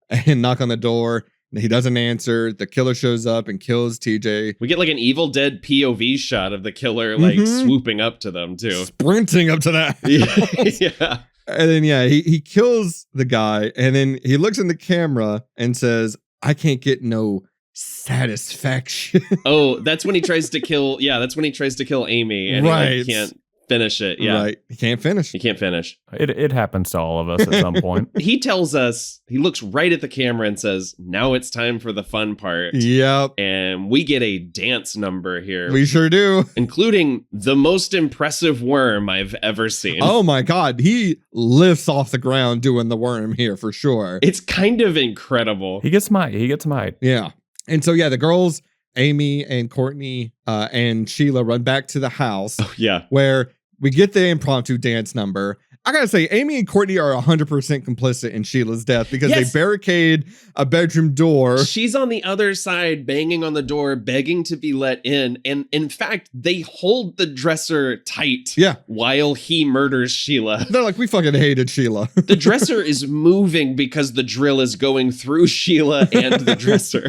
and knock on the door. He doesn't answer. The killer shows up and kills TJ. We get an Evil Dead POV shot of the killer swooping up to them too. Sprinting up to that house. Yeah. And then he kills the guy and then he looks in the camera and says, I can't get no satisfaction. Oh, that's when he tries to kill Amy and he can't finish it. Yeah. Right. He can't finish. It happens to all of us at some point. He tells us, he looks right at the camera and says, now it's time for the fun part. Yep. And we get a dance number here. We sure do. Including the most impressive worm I've ever seen. Oh my God. He lifts off the ground doing the worm here for sure. It's kind of incredible. He gets might. Yeah. And so, the girls, Amy and Courtney and Sheila, run back to the house. Oh, yeah. Where we get the impromptu dance number. I gotta say, Amy and Courtney are 100% complicit in Sheila's death because they barricade a bedroom door. She's on the other side, banging on the door, begging to be let in. And in fact, they hold the dresser tight while he murders Sheila. They're like, we fucking hated Sheila. The dresser is moving because the drill is going through Sheila and the dresser.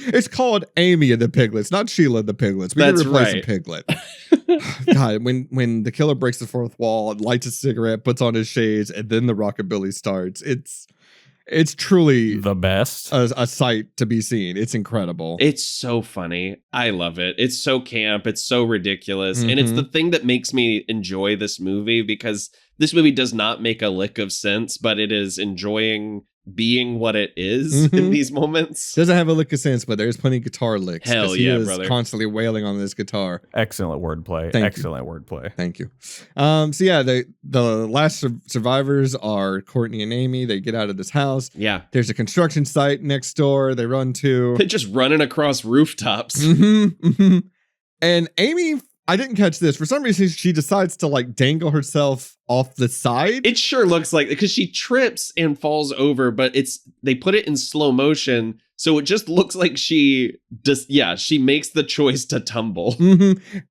It's called Amy and the Piglets, not Sheila and the Piglets. We can replace a piglet. God, when the killer breaks the fourth wall, lights a cigarette, puts on his shades, and then the rockabilly starts, it's truly the best. A sight to be seen. It's incredible. It's so funny. I love it. It's so camp. It's so ridiculous. And it's the thing that makes me enjoy this movie, because this movie does not make a lick of sense, but it is enjoying being what it is in these moments. Doesn't have a lick of sense, but there's plenty of guitar licks. Hell yeah, he is brother. Constantly wailing on this guitar. Excellent wordplay. Thank you. So yeah, the last survivors are Courtney and Amy. They get out of this house. Yeah. There's a construction site next door. They run to. They're just running across rooftops. And Amy, I didn't catch this. For some reason, she decides to dangle herself off the side. It sure looks like, because she trips and falls over, but they put it in slow motion. So it just looks like she makes the choice to tumble.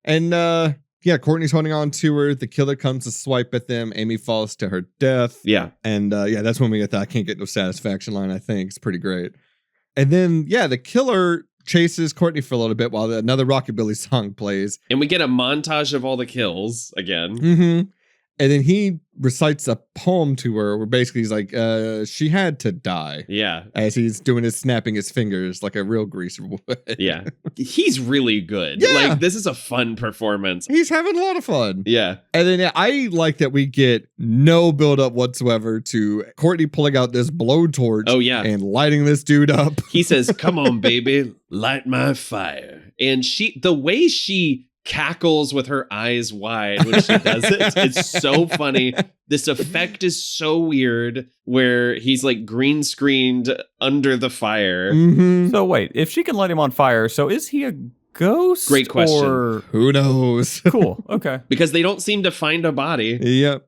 And Courtney's holding on to her. The killer comes to swipe at them. Amy falls to her death. Yeah. And that's when we get that I can't get no satisfaction line, I think. It's pretty great. And then, the killer chases Courtney for a little bit while another rockabilly song plays. And we get a montage of all the kills again. Mm-hmm. And then he recites a poem to her where basically he's like, she had to die. Yeah. As he's doing his snapping his fingers like a real greaser would. Yeah. He's really good. Yeah. Like, this is a fun performance. He's having a lot of fun. Yeah. And then I like that we get no build up whatsoever to Courtney pulling out this blowtorch. Oh, yeah. And lighting this dude up. He says, come on, baby, light my fire. And the way she cackles with her eyes wide when she does it, it's so funny. This effect is so weird where he's like green screened under the fire. Mm-hmm. So wait, if she can light him on fire, so is he a ghost? Great question. Or... Who knows? Cool. Okay. Because they don't seem to find a body. Yep.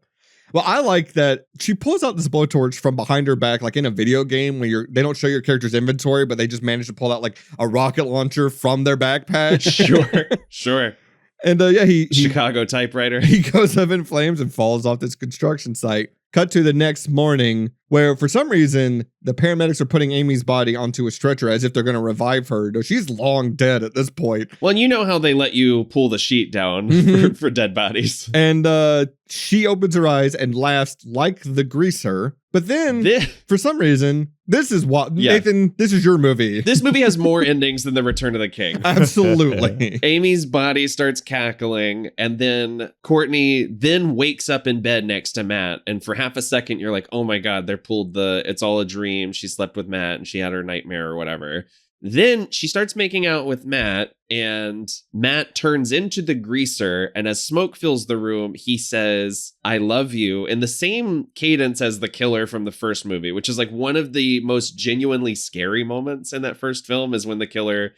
Well, I like that she pulls out this blowtorch from behind her back, like in a video game where they don't show your character's inventory, but they just manage to pull out like a rocket launcher from their backpack. Sure. And he Chicago typewriter. He goes up in flames and falls off this construction site. Cut to the next morning where for some reason the paramedics are putting Amy's body onto a stretcher as if they're going to revive her. No, she's long dead at this point. Well, and you know how they let you pull the sheet down for dead bodies. And she opens her eyes and laughs like the greaser. But then, for some reason, this is what, Nathan, this is your movie. This movie has more endings than The Return of the King. Absolutely. Amy's body starts cackling, and then Courtney then wakes up in bed next to Matt. And for half a second, you're like, oh my God, they pulled it's all a dream. She slept with Matt and she had her nightmare or whatever. Then she starts making out with Matt, and Matt turns into the greaser. And as smoke fills the room, he says, I love you, in the same cadence as the killer from the first movie, which is like one of the most genuinely scary moments in that first film is when the killer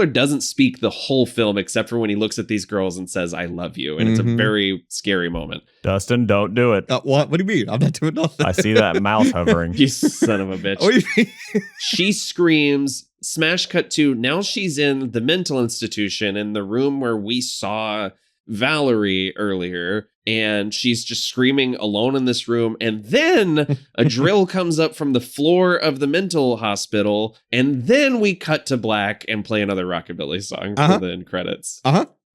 doesn't speak the whole film except for when he looks at these girls and says, I love you. And it's a very scary moment. Dustin, don't do it. What do you mean? I'm not doing nothing. I see that mouse hovering. You son of a bitch. What do you mean? She screams. Smash cut to now she's in the mental institution in the room where we saw Valerie earlier, and she's just screaming alone in this room. And then a drill comes up from the floor of the mental hospital, and then we cut to black and play another rockabilly song for the end credits.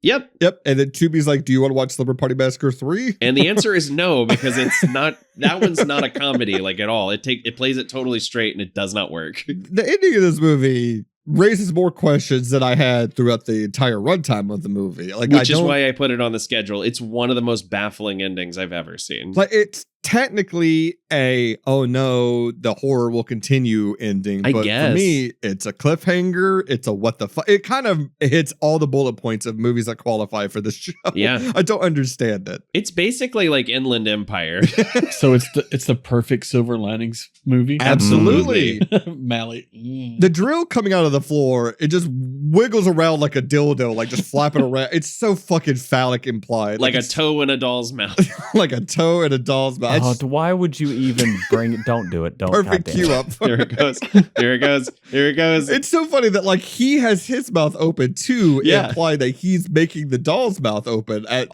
Yep. And then Tubi's like, do you want to watch Slumber Party Massacre 3? And the answer is no, because it's not, that one's not a comedy like at all. It plays it totally straight and it does not work. The ending of this movie raises more questions than I had throughout the entire runtime of the movie. Which is why I put it on the schedule. It's one of the most baffling endings I've ever seen. Like, it's technically oh no, the horror will continue ending. But guess. For me, it's a cliffhanger. It's a what the fuck. It kind of hits all the bullet points of movies that qualify for this show. Yeah. I don't understand it. It's basically like Inland Empire. So it's the perfect Silver Linings movie. Absolutely. Mally. The drill coming out of the floor, it just wiggles around like a dildo, like just flapping around. It's so fucking phallic implied. Like a toe in a doll's mouth. Like a toe in a doll's mouth. Why would you even bring it? Don't do it. Don't. Perfect cue up. Here it goes. Here it goes. Here it goes. It's so funny that like he has his mouth open too, implying that he's making the doll's mouth open. I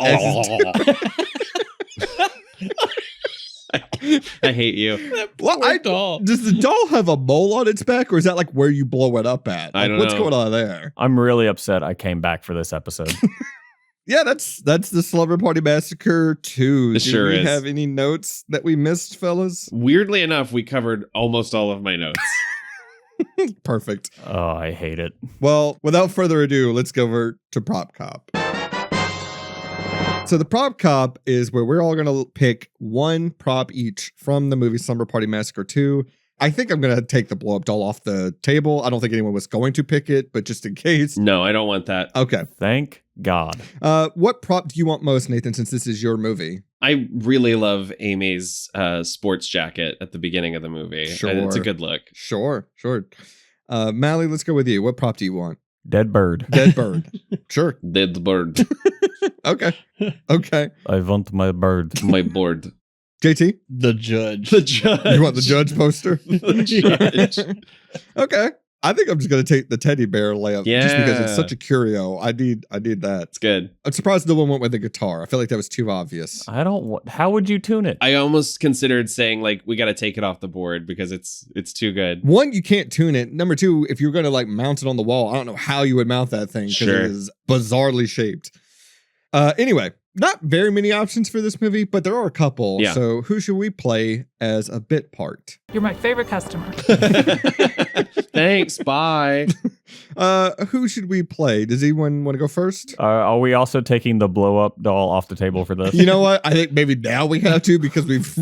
hate you. Does the doll have a mole on its back, or is that like where you blow it up at? Like, I don't what's know. going on there? I'm really upset I came back for this episode. Yeah, that's the Slumber Party Massacre 2. It Do we have any notes that we missed, fellas? Weirdly enough, we covered almost all of my notes. Perfect. Oh, I hate it. Well, without further ado, let's go over to Prop Cop. So the Prop Cop is where we're all going to pick one prop each from the movie Slumber Party Massacre 2. I think I'm going to take the blow up doll off the table. I don't think anyone was going to pick it, but just in case. No, I don't want that. Okay. Thank God. What prop do you want most, Nathan, since this is your movie? I really love Amy's sports jacket at the beginning of the movie. Sure. It's a good look. Sure. Mally, let's go with you. What prop do you want? Dead bird. Dead bird. Sure. Dead bird. Okay. I want my bird. My board. JT? The judge. The judge. You want the judge poster? The judge. Okay. I think I'm just gonna take the teddy bear layup just because it's Yeah. such a curio. I need that. It's good. I'm surprised no one went with the guitar. I feel like that was too obvious. I don't want. How would you tune it? I almost considered saying like we got to take it off the board because it's too good. One, you can't tune it. Number two, if you're gonna like mount it on the wall, I don't know how you would mount that thing because Sure. it is bizarrely shaped. Anyway, not very many options for this movie, but there are a couple. Yeah. So who should we play as a bit part? You're my favorite customer. Thanks. Bye. Who should we play? Does anyone want to go first? Are we also taking the blow up doll off the table for this? You know what? I think maybe now we have to because we've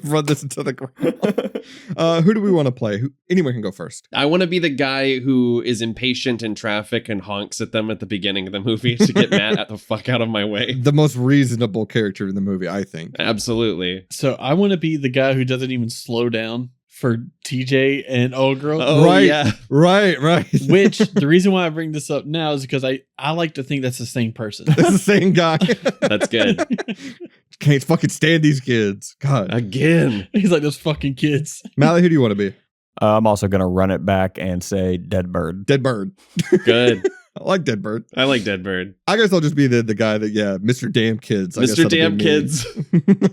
run this into the ground. Who do we want to play? Anyone can go first. I want to be the guy who is impatient in traffic and honks at them at the beginning of the movie to get Matt at the fuck out of my way. The most reasonable character in the movie, I think. Absolutely. So I want to be the guy who doesn't even slow down for TJ and old girl. Oh, Right. yeah. Right. Which the reason why I bring this up now is because I like to think that's the same person. It's the same guy. That's good. Can't fucking stand these kids. God. Again. He's like those fucking kids. Mally, who do you want to be? I'm also gonna run it back and say dead bird. Dead Bird. Good. I like Dead Bird. I like Dead Bird. I guess I'll just be the guy that, Mr. Damn Kids. I guess Mr. that'll be Damn me. Kids.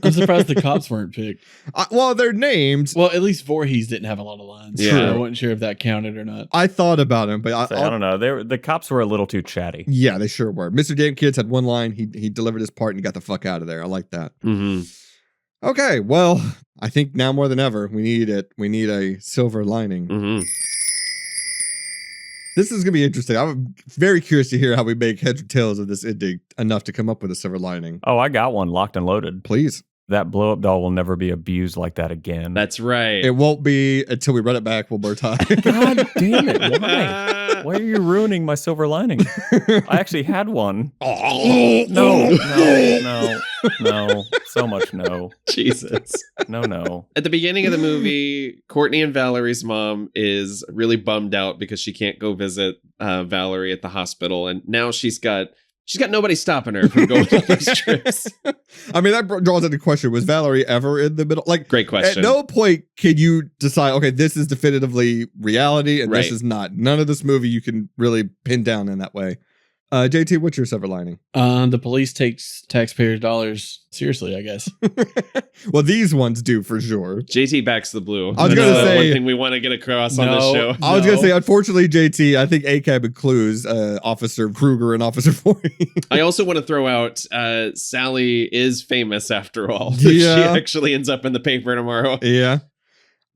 I'm surprised the cops weren't picked. Well, they're named. Well, at least Voorhees didn't have a lot of lines. Yeah. So I wasn't sure if that counted or not. I thought about him, but I don't know. The cops were a little too chatty. Yeah, they sure were. Mr. Damn Kids had one line. He delivered his part and he got the fuck out of there. I like that. Mm-hmm. Okay, well, I think now more than ever, we need it. We need a silver lining. Mm-hmm. This is going to be interesting. I'm very curious to hear how we make heads or tails of this ending enough to come up with a silver lining. Oh, I got one locked and loaded. Please. That blow up doll will never be abused like that again. That's right. It won't be until we run it back one more time. God damn it! Why? Why are you ruining my silver lining? I actually had one. No. So much no. Jesus. No. At the beginning of the movie, Courtney and Valerie's mom is really bummed out because she can't go visit Valerie at the hospital, and now she's got nobody stopping her from going on those trips. I mean, that draws into question. Was Valerie ever in the middle? Like, Great question. At no point can you decide, okay, this is definitively reality and Right. this is not. None of this movie you can really pin down in that way. JT, what's your silver lining? The police takes taxpayers' dollars seriously, I guess. Well, these ones do for sure. JT backs the blue. I was gonna That's say- one thing we want to get across on this No. show. I was going to No. say, unfortunately, JT, I think ACAB includes Officer Kruger and Officer Voorhees. I also want to throw out Sally is famous after all. Yeah. She actually ends up in the paper tomorrow. Yeah.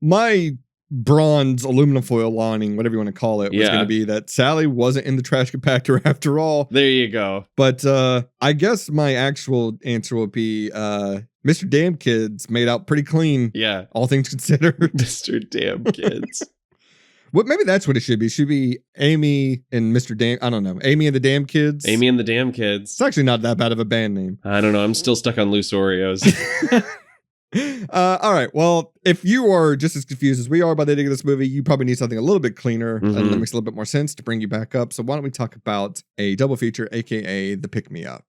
My bronze aluminum foil lining, whatever you want to call it, was Yeah. going to be that Sally wasn't in the trash compactor after all. There you go. But I guess my actual answer would be Mr. Damn Kids made out pretty clean, Yeah. all things considered. Mr. Damn Kids. Maybe that's what it should be. It should be Amy and Mr. Damn. I don't know. Amy and the Damn Kids. Amy and the Damn Kids. It's actually not that bad of a band name. I don't know. I'm still stuck on loose Oreos. All right. Well, if you are just as confused as we are by the ending of this movie, you probably need something a little bit cleaner and Mhm. that makes a little bit more sense to bring you back up. So why don't we talk about a double feature, aka the Pick Me Up?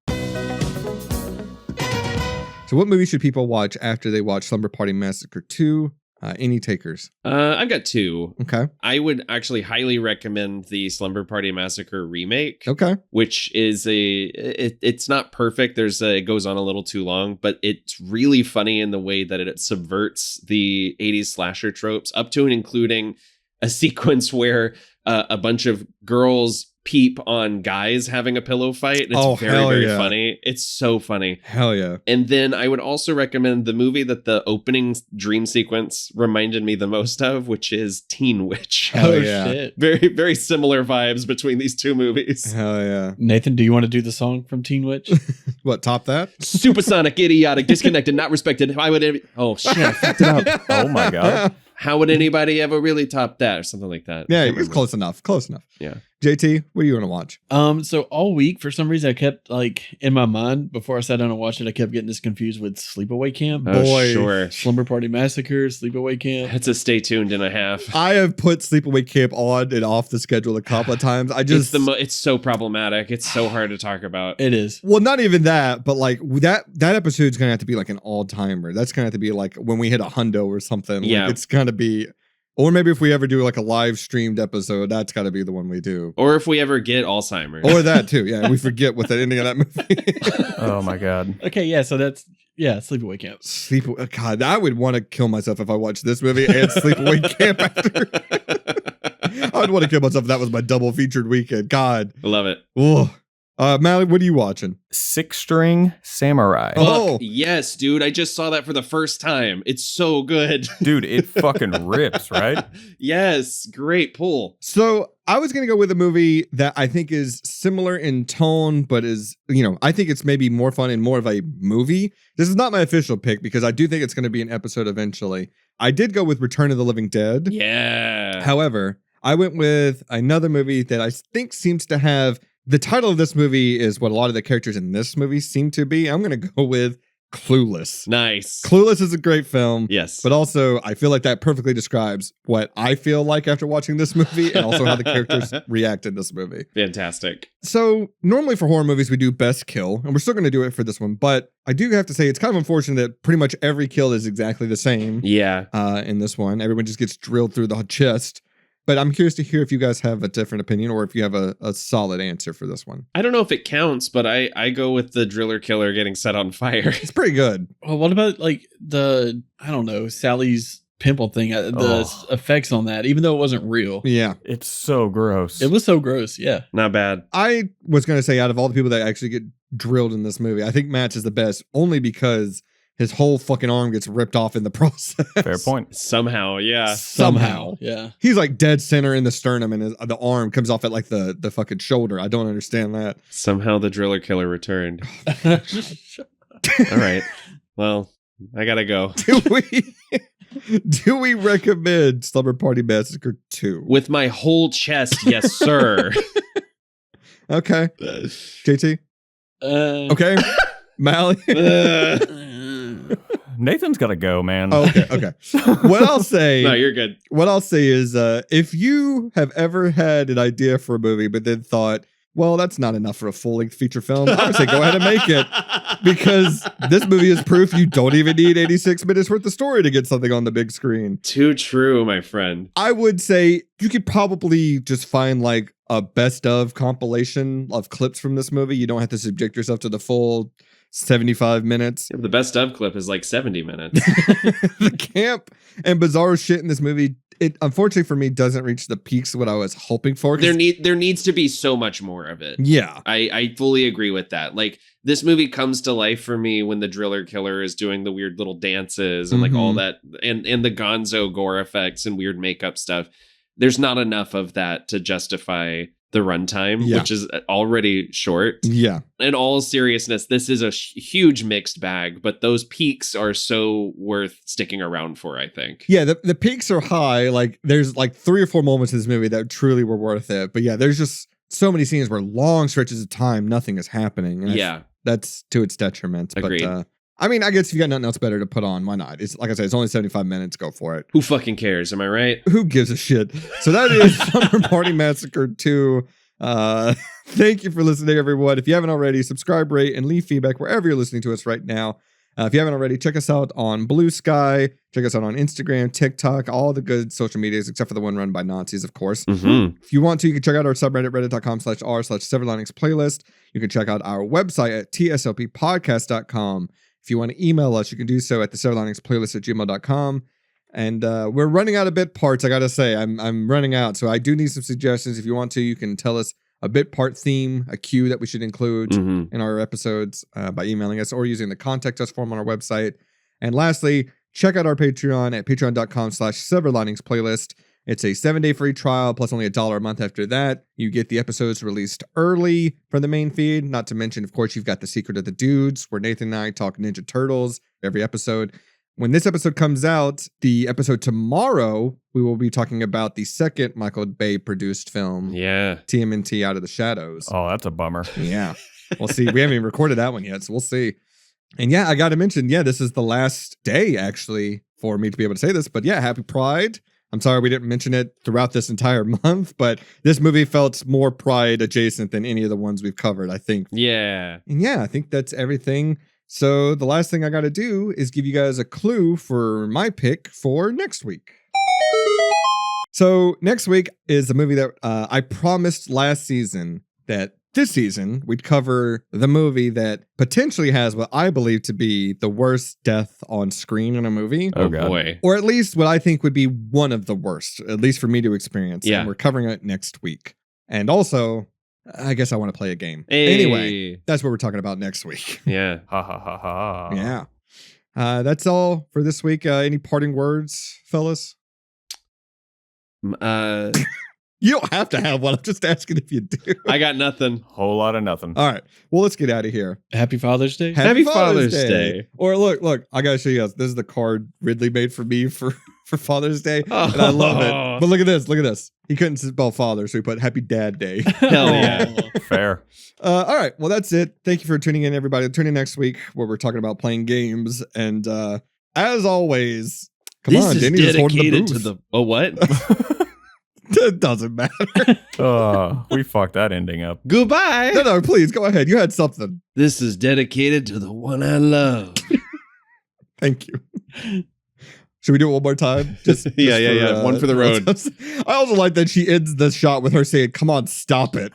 So what movie should people watch after they watch Slumber Party Massacre 2? Any takers? I've got two. Okay. I would actually highly recommend the Slumber Party Massacre remake. Okay. Which is it's not perfect. It goes on a little too long, but it's really funny in the way that it subverts the 80s slasher tropes up to and including a sequence where a bunch of girls peep on guys having a pillow fight. It's Oh, very, hell very yeah. funny. It's so funny. Hell yeah. And then I would also recommend the movie that the opening dream sequence reminded me the most of, which is Teen Witch. Hell Oh, yeah. shit. Very, very similar vibes between these two movies. Hell yeah. Nathan, do you want to do the song from Teen Witch? What, top that? Supersonic, idiotic, disconnected, not respected. Why would oh shit, I fucked it up. Oh my god. How would anybody ever really top that or something like that? Yeah, I it can't was remember. close enough. Close enough. Yeah. JT, what do you want to watch? So all week, for some reason, I kept like in my mind before I sat down and watched it, I kept getting this confused with Sleepaway Camp, Oh, Boy. sure. Slumber Party Massacre, Sleepaway Camp. That's a stay tuned and a half. I have put Sleepaway Camp on and off the schedule a couple of times. I just It's so problematic. It's so hard to talk about. It is. well, not even that, but like that episode's gonna have to be like an all timer. That's gonna have to be like when we hit a hundo or something. Like, Yeah. it's gonna be Or maybe if we ever do like a live streamed episode, that's got to be the one we do. Or if we ever get Alzheimer's. Or that too. Yeah, we forget what the ending of that movie. Oh my god. Okay, yeah, so that's Sleepaway Camp. God, I would want to kill myself if I watched this movie and Sleepaway Camp after. I would want to kill myself if that was my double featured weekend. God. I love it. Oh. Malik, what are you watching? 6-String Samurai. Oh. Fuck, yes, dude. I just saw that for the first time. It's so good. Dude, it fucking rips, right? Yes, great pull. So I was going to go with a movie that I think is similar in tone, but is, I think it's maybe more fun and more of a movie. This is not my official pick because I do think it's going to be an episode eventually. I did go with Return of the Living Dead. Yeah. However, I went with another movie that I think seems to have, the title of this movie is what a lot of the characters in this movie seem to be. I'm going to go with Clueless. Nice. Clueless is a great film. Yes. But also, I feel like that perfectly describes what I feel like after watching this movie and also how the characters react in this movie. Fantastic. So, normally for horror movies, we do best kill, and we're still going to do it for this one. But I do have to say, it's kind of unfortunate that pretty much every kill is exactly the same Yeah. in this one. Everyone just gets drilled through the chest. But I'm curious to hear if you guys have a different opinion or if you have a solid answer for this one. I don't know if it counts, but I go with the driller killer getting set on fire. It's pretty good. Well, what about like Sally's pimple thing, the effects on that, even though it wasn't real? Yeah. It's so gross. It was so gross, yeah. Not bad. I was going to say, out of all the people that actually get drilled in this movie, I think Matt's is the best, only because his whole fucking arm gets ripped off in the process. Fair point. Somehow, yeah. Somehow. Yeah. He's like dead center in the sternum and the arm comes off at like the fucking shoulder. I don't understand that. Somehow the driller killer returned. All right. Well, I gotta go. Do we recommend Slumber Party Massacre 2? With my whole chest, yes, sir. Okay. JT? Okay. Mally? Nathan's got to go, man. Oh, okay. What I'll say. No, you're good. What I'll say is, if you have ever had an idea for a movie, but then thought, well, that's not enough for a full-length feature film, I would say go ahead and make it, because this movie is proof you don't even need 86 minutes worth of story to get something on the big screen. Too true, my friend. I would say you could probably just find like a best of compilation of clips from this movie. You don't have to subject yourself to the full 75 minutes. The best of clip is like 70 minutes. The camp and bizarre shit in this movie, it unfortunately for me doesn't reach the peaks of what I was hoping for. There needs to be so much more of it. Yeah. I fully agree with that. Like, this movie comes to life for me when the driller killer is doing the weird little dances and like all that and the gonzo gore effects and weird makeup stuff. There's not enough of that to justify the runtime, which is already short. Yeah. In all seriousness, this is a huge mixed bag, but those peaks are so worth sticking around for, I think. Yeah, the peaks are high. Like, there's like 3 or 4 moments in this movie that truly were worth it. But yeah, there's just so many scenes where long stretches of time, nothing is happening. And that's to its detriment. Agreed. But I mean, I guess if you got nothing else better to put on, why not? It's like I said, it's only 75 minutes. Go for it. Who fucking cares? Am I right? Who gives a shit? So that is Slumber Party Massacre 2. Thank you for listening, everyone. If you haven't already, subscribe, rate, and leave feedback wherever you're listening to us right now. If you haven't already, check us out on Blue Sky. Check us out on Instagram, TikTok, all the good social medias, except for the one run by Nazis, of course. If you want to, you can check out our subreddit, reddit.com/r/severlinings playlist. You can check out our website at tslppodcast.com. If you want to email us, you can do so at theseverliningsplaylist@gmail.com. And we're running out of bit parts, I gotta say. I'm running out, so I do need some suggestions. If you want to, you can tell us a bit part theme, a cue that we should include in our episodes by emailing us or using the contact us form on our website. And lastly, check out our Patreon at patreon.com/severliningsplaylist. It's a 7-day free trial plus only $1 a month after that. You get the episodes released early from the main feed. Not to mention, of course, you've got the Secret of the Dudes, where Nathan and I talk Ninja Turtles every episode. When this episode comes out, the episode tomorrow, we will be talking about the second Michael Bay produced film, TMNT Out of the Shadows. Oh, that's a bummer. Yeah. We'll see. We haven't even recorded that one yet, so we'll see. And yeah, I got to mention, this is the last day, actually, for me to be able to say this. But yeah, happy Pride. I'm sorry we didn't mention it throughout this entire month, but this movie felt more Pride adjacent than any of the ones we've covered, I think. Yeah. And yeah, I think that's everything. So the last thing I got to do is give you guys a clue for my pick for next week. So next week is a movie that I promised last season that this season we'd cover the movie that potentially has what I believe to be the worst death on screen in a movie. Oh, God. boy. Or at least what I think would be one of the worst, at least for me to experience. Yeah. And we're covering it next week. And also, I guess I want to play a game. Hey. Anyway, that's what we're talking about next week. Yeah. Ha ha ha ha. Yeah. That's all for this week. Any parting words, fellas? You don't have to have one. I'm just asking if you do. I got nothing. Whole lot of nothing. All right. Well, let's get out of here. Happy Father's Day. Happy Father's Day. Or look, I gotta show you guys. This is the card Ridley made for me for Father's Day. And I love it. But look at this. He couldn't spell father, so he put Happy Dad Day. Hell yeah. Fair. All right. Well, that's it. Thank you for tuning in, everybody. Tune in next week where we're talking about playing games. And as always, come This on, is Denny's just holding the dedicated booth. to the. Oh, what? It doesn't matter. We fucked that ending up. Goodbye. No, please go ahead. You had something. This is dedicated to the one I love. Thank you. Should we do it one more time? Yeah. One for the road. I also like that she ends the shot with her saying, "Come on, stop it."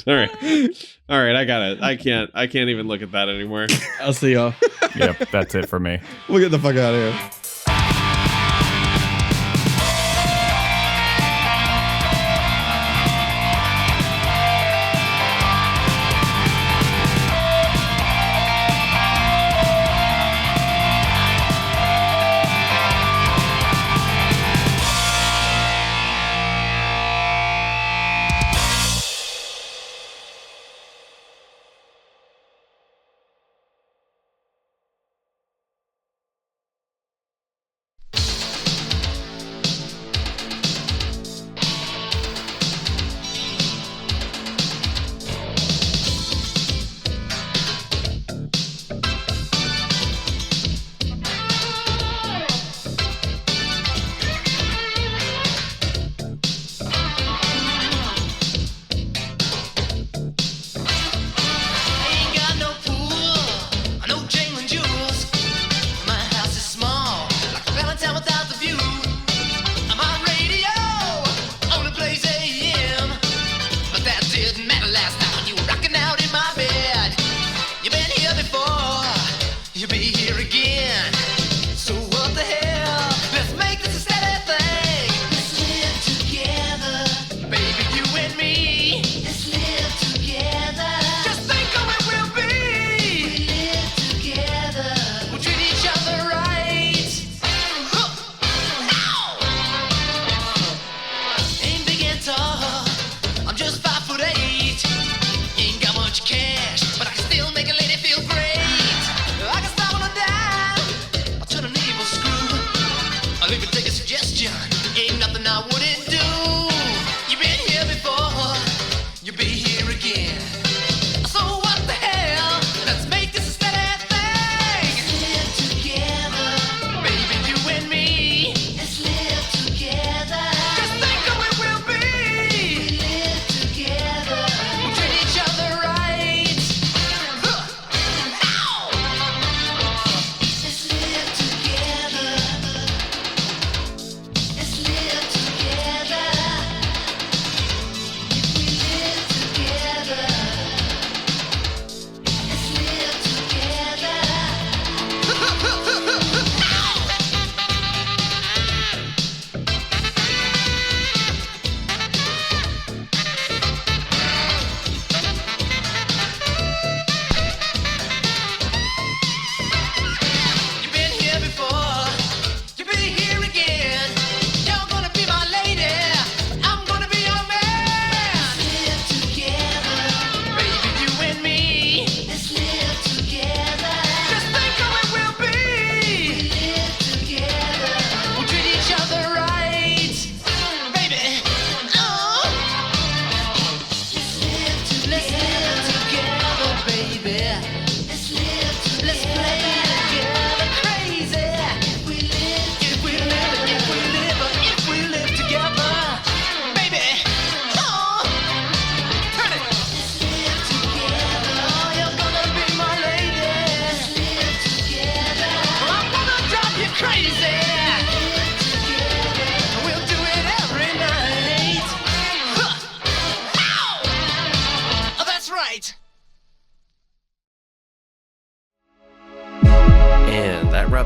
All right. I got it. I can't even look at that anymore. I'll see y'all. Yep, that's it for me. We'll get the fuck out of here.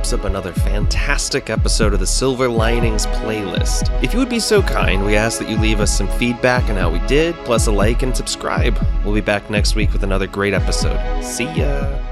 wraps up another fantastic episode of the Silver Linings playlist. If you would be so kind, we ask that you leave us some feedback on how we did, plus a like and subscribe. We'll be back next week with another great episode. See ya!